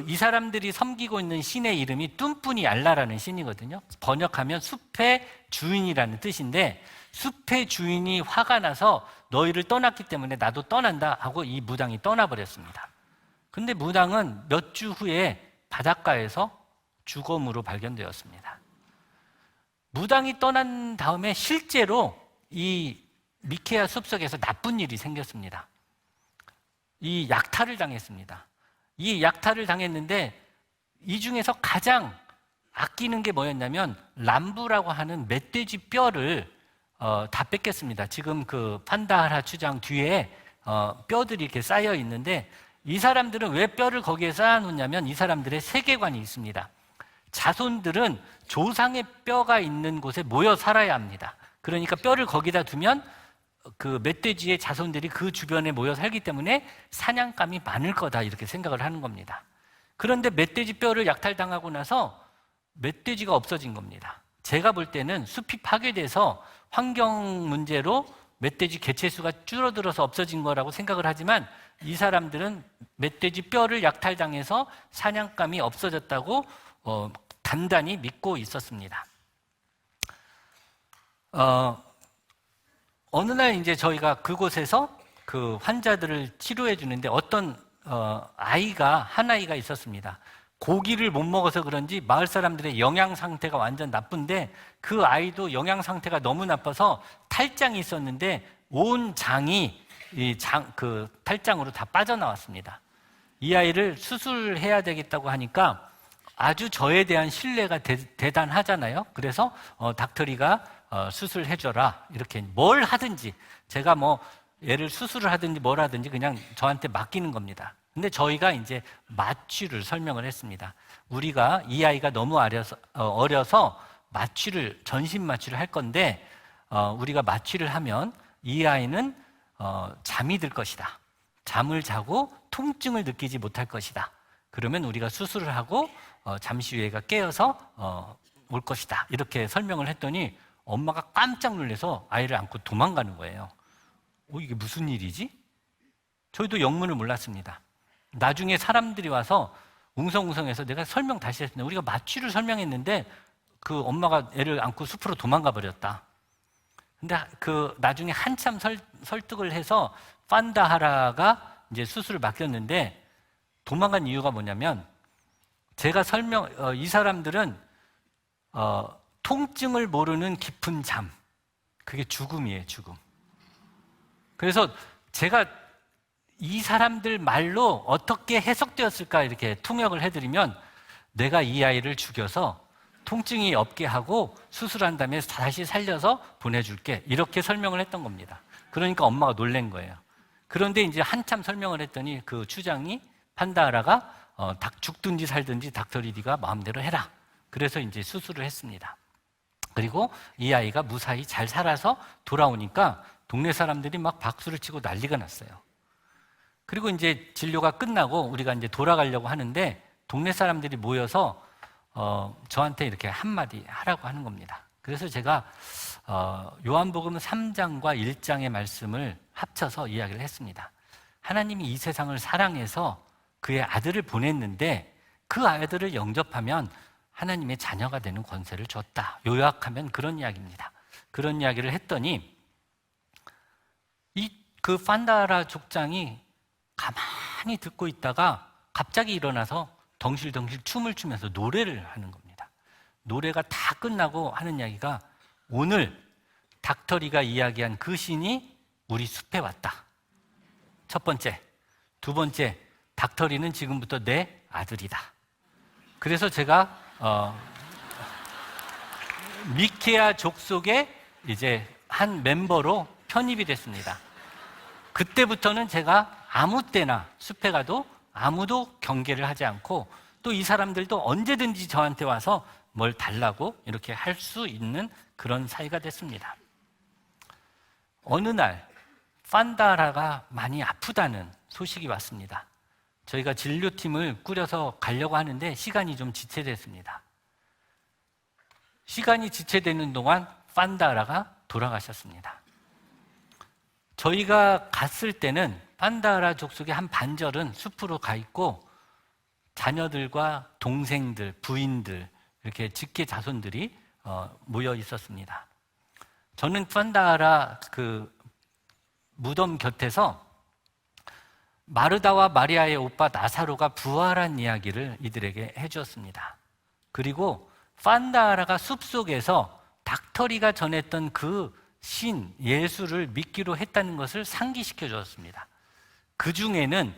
이 사람들이 섬기고 있는 신의 이름이 뚠뿌니 알라라는 신이거든요. 번역하면 숲의 주인이라는 뜻인데, 숲의 주인이 화가 나서 너희를 떠났기 때문에 나도 떠난다 하고 이 무당이 떠나버렸습니다. 근데 무당은 몇 주 후에 바닷가에서 죽음으로 발견되었습니다. 무당이 떠난 다음에 실제로 이 미케아 숲속에서 나쁜 일이 생겼습니다. 이 약탈을 당했습니다. 이 약탈을 당했는데 이 중에서 가장 아끼는 게 뭐였냐면 람부라고 하는 멧돼지 뼈를 다 뺏겼습니다. 지금 판다하라 추장 뒤에 뼈들이 이렇게 쌓여 있는데, 이 사람들은 왜 뼈를 거기에 쌓아놓냐면 이 사람들의 세계관이 있습니다. 자손들은 조상의 뼈가 있는 곳에 모여 살아야 합니다. 그러니까 뼈를 거기다 두면 멧돼지의 자손들이 그 주변에 모여 살기 때문에 사냥감이 많을 거다, 이렇게 생각을 하는 겁니다. 그런데 멧돼지 뼈를 약탈당하고 나서 멧돼지가 없어진 겁니다. 제가 볼 때는 숲이 파괴돼서 환경 문제로 멧돼지 개체수가 줄어들어서 없어진 거라고 생각을 하지만, 이 사람들은 멧돼지 뼈를 약탈당해서 사냥감이 없어졌다고 단단히 믿고 있었습니다. 어느 날 이제 저희가 그곳에서 환자들을 치료해 주는데 어떤 한 아이가 있었습니다. 고기를 못 먹어서 그런지 마을 사람들의 영양 상태가 완전 나쁜데, 그 아이도 영양 상태가 너무 나빠서 탈장이 있었는데 온 장이 탈장으로 다 빠져나왔습니다. 이 아이를 수술해야 되겠다고 하니까 아주 저에 대한 신뢰가 대단하잖아요. 그래서 닥터리가 수술해줘라, 이렇게 뭘 하든지, 제가 얘를 수술을 하든지 뭘 하든지 그냥 저한테 맡기는 겁니다. 근데 저희가 이제 마취를 설명을 했습니다. 우리가 이 아이가 너무 어려서 전신 마취를 할 건데, 우리가 마취를 하면 이 아이는 잠이 들 것이다. 잠을 자고 통증을 느끼지 못할 것이다. 그러면 우리가 수술을 하고 잠시 후에 얘가 깨어서 올 것이다, 이렇게 설명을 했더니 엄마가 깜짝 놀라서 아이를 안고 도망가는 거예요. 이게 무슨 일이지? 저희도 영문을 몰랐습니다. 나중에 사람들이 와서 웅성웅성해서 내가 설명 다시 했는데, 우리가 마취를 설명했는데 엄마가 애를 안고 숲으로 도망가 버렸다. 근데 나중에 한참 설득을 해서 판다하라가 이제 수술을 맡겼는데, 도망간 이유가 뭐냐면, 제가 이 사람들은 통증을 모르는 깊은 잠, 그게 죽음이에요, 죽음. 그래서 제가 이 사람들 말로 어떻게 해석되었을까 이렇게 통역을 해드리면, 내가 이 아이를 죽여서 통증이 없게 하고 수술한 다음에 다시 살려서 보내줄게, 이렇게 설명을 했던 겁니다. 그러니까 엄마가 놀란 거예요. 그런데 이제 한참 설명을 했더니 그 추장이, 판다하라가 죽든지 살든지 닥터리디가 마음대로 해라, 그래서 이제 수술을 했습니다. 그리고 이 아이가 무사히 잘 살아서 돌아오니까 동네 사람들이 막 박수를 치고 난리가 났어요. 그리고 이제 진료가 끝나고 우리가 이제 돌아가려고 하는데, 동네 사람들이 모여서 저한테 이렇게 한마디 하라고 하는 겁니다. 그래서 제가 요한복음 3장과 1장의 말씀을 합쳐서 이야기를 했습니다. 하나님이 이 세상을 사랑해서 그의 아들을 보냈는데, 그 아들을 영접하면 하나님의 자녀가 되는 권세를 줬다. 요약하면 그런 이야기입니다. 그런 이야기를 했더니 그 판다하라 족장이 가만히 듣고 있다가 갑자기 일어나서 덩실덩실 춤을 추면서 노래를 하는 겁니다. 노래가 다 끝나고 하는 이야기가, 오늘 닥터리가 이야기한 그 신이 우리 숲에 왔다. 첫 번째. 두 번째, 닥터리는 지금부터 내 아들이다. 그래서 제가 미케아 족속의 이제 한 멤버로 편입이 됐습니다. 그때부터는 제가 아무 때나 숲에 가도 아무도 경계를 하지 않고, 또 이 사람들도 언제든지 저한테 와서 뭘 달라고 이렇게 할 수 있는 그런 사이가 됐습니다. 어느 날 판다라가 많이 아프다는 소식이 왔습니다. 저희가 진료팀을 꾸려서 가려고 하는데 시간이 좀 지체됐습니다. 시간이 지체되는 동안 판다라가 돌아가셨습니다. 저희가 갔을 때는 판다라 족속의 한 반절은 숲으로 가 있고 자녀들과 동생들, 부인들, 이렇게 직계 자손들이 모여 있었습니다. 저는 판다라 그 무덤 곁에서 마르다와 마리아의 오빠 나사로가 부활한 이야기를 이들에게 해주었습니다. 그리고 판다라가 숲속에서 닥터리가 전했던 그 신 예수를 믿기로 했다는 것을 상기시켜 주었습니다. 그 중에는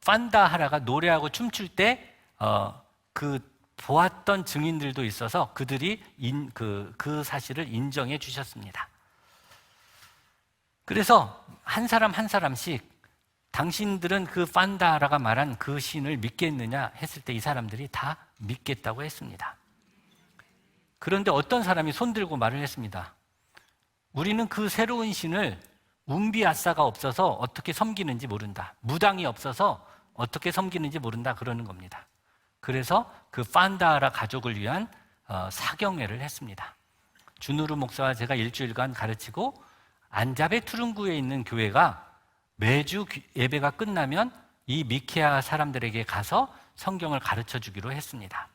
판다하라가 노래하고 춤출 때 그 보았던 증인들도 있어서 그들이 그 사실을 인정해 주셨습니다. 그래서 한 사람 한 사람씩 당신들은 그 판다하라가 말한 그 신을 믿겠느냐 했을 때 이 사람들이 다 믿겠다고 했습니다. 그런데 어떤 사람이 손들고 말을 했습니다. 우리는 그 새로운 신을 운비아싸가 없어서 어떻게 섬기는지 모른다. 무당이 없어서 어떻게 섬기는지 모른다 그러는 겁니다. 그래서 그 판다하라 가족을 위한 사경회를 했습니다. 준우르 목사와 제가 일주일간 가르치고 안자베 투릉구에 있는 교회가 매주 예배가 끝나면 이 미케아 사람들에게 가서 성경을 가르쳐 주기로 했습니다.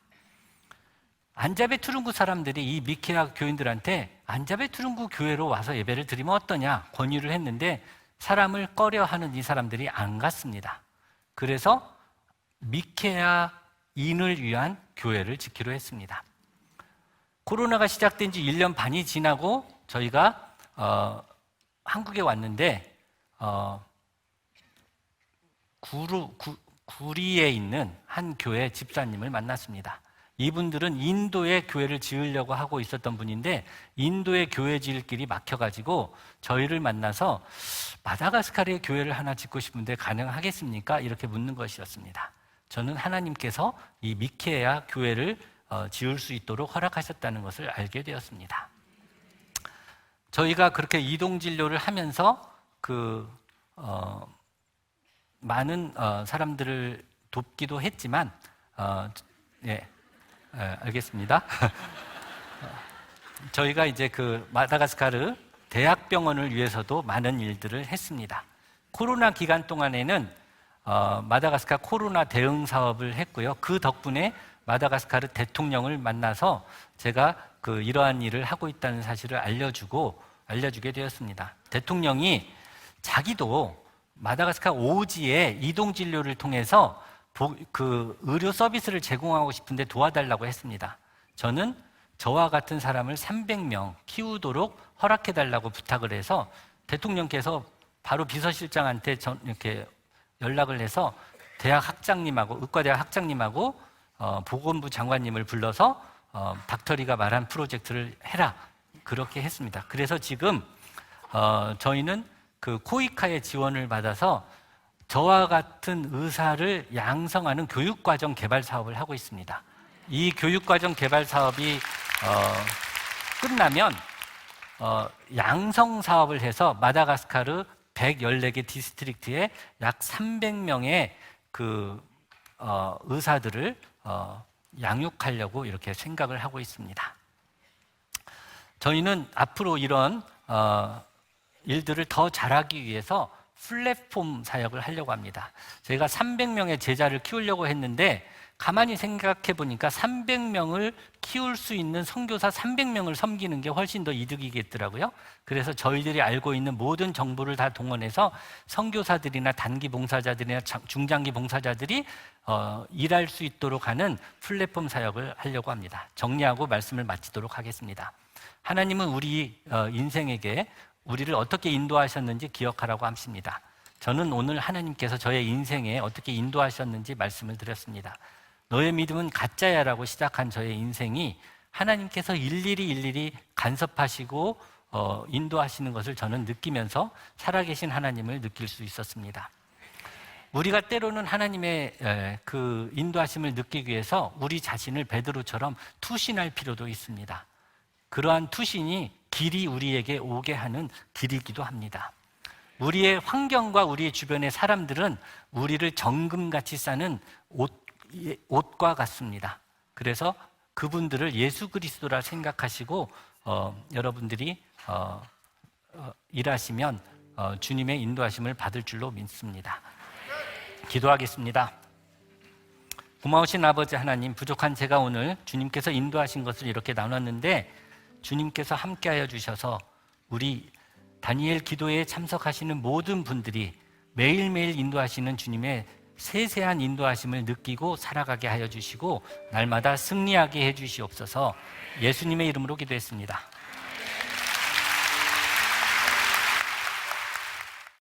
안자베 투릉구 사람들이 이 미케아 교인들한테 안자베 투릉구 교회로 와서 예배를 드리면 어떠냐 권유를 했는데 사람을 꺼려하는 이 사람들이 안 갔습니다. 그래서 미케아인을 위한 교회를 짓기로 했습니다. 코로나가 시작된 지 1년 반이 지나고 저희가 한국에 왔는데 구리에 있는 한 교회 집사님을 만났습니다. 이분들은 인도에 교회를 지으려고 하고 있었던 분인데 인도에 교회 지을 길이 막혀가지고 저희를 만나서 마다가스카르에 교회를 하나 짓고 싶은데 가능하겠습니까? 이렇게 묻는 것이었습니다. 저는 하나님께서 이 미케아 교회를 지을 수 있도록 허락하셨다는 것을 알게 되었습니다. 저희가 그렇게 이동 진료를 하면서 많은 사람들을 돕기도 했지만 알겠습니다. 저희가 이제 그 마다가스카르 대학병원을 위해서도 많은 일들을 했습니다. 코로나 기간 동안에는 마다가스카르 코로나 대응 사업을 했고요. 그 덕분에 마다가스카르 대통령을 만나서 제가 이러한 일을 하고 있다는 사실을 알려주게 되었습니다. 대통령이 자기도 마다가스카르 오지에 이동 진료를 통해서 의료 서비스를 제공하고 싶은데 도와달라고 했습니다. 저는 저와 같은 사람을 300명 키우도록 허락해달라고 부탁을 해서 대통령께서 바로 비서실장한테 이렇게 연락을 해서 대학 학장님하고 의과대학 학장님하고 보건부 장관님을 불러서 닥터리가 말한 프로젝트를 해라 그렇게 했습니다. 그래서 지금 저희는 그 코이카의 지원을 받아서 저와 같은 의사를 양성하는 교육과정 개발 사업을 하고 있습니다. 이 교육과정 개발 사업이 끝나면 양성 사업을 해서 마다가스카르 114개 디스트릭트에 약 300명의 의사들을 양육하려고 이렇게 생각을 하고 있습니다. 저희는 앞으로 이런 일들을 더 잘하기 위해서 플랫폼 사역을 하려고 합니다. 저희가 300명의 제자를 키우려고 했는데 가만히 생각해 보니까 300명을 키울 수 있는 선교사 300명을 섬기는 게 훨씬 더 이득이겠더라고요. 그래서 저희들이 알고 있는 모든 정보를 다 동원해서 선교사들이나 단기 봉사자들이나 중장기 봉사자들이 일할 수 있도록 하는 플랫폼 사역을 하려고 합니다. 정리하고 말씀을 마치도록 하겠습니다. 하나님은 우리 인생에게 우리를 어떻게 인도하셨는지 기억하라고 하십니다. 저는 오늘 하나님께서 저의 인생에 어떻게 인도하셨는지 말씀을 드렸습니다. 너의 믿음은 가짜야라고 시작한 저의 인생이 하나님께서 일일이 간섭하시고 인도하시는 것을 저는 느끼면서 살아계신 하나님을 느낄 수 있었습니다. 우리가 때로는 하나님의 그 인도하심을 느끼기 위해서 우리 자신을 베드로처럼 투신할 필요도 있습니다. 그러한 투신이 길이 우리에게 오게 하는 길이기도 합니다. 우리의 환경과 우리의 주변의 사람들은 우리를 정금같이 싸는 옷과 같습니다. 그래서 그분들을 예수 그리스도라 생각하시고 여러분들이 일하시면 주님의 인도하심을 받을 줄로 믿습니다. 기도하겠습니다. 고마우신 아버지 하나님, 부족한 제가 오늘 주님께서 인도하신 것을 이렇게 나눴는데 주님께서 함께하여 주셔서 우리 다니엘 기도에 참석하시는 모든 분들이 매일매일 인도하시는 주님의 세세한 인도하심을 느끼고 살아가게 하여 주시고 날마다 승리하게 해 주시옵소서. 예수님의 이름으로 기도했습니다.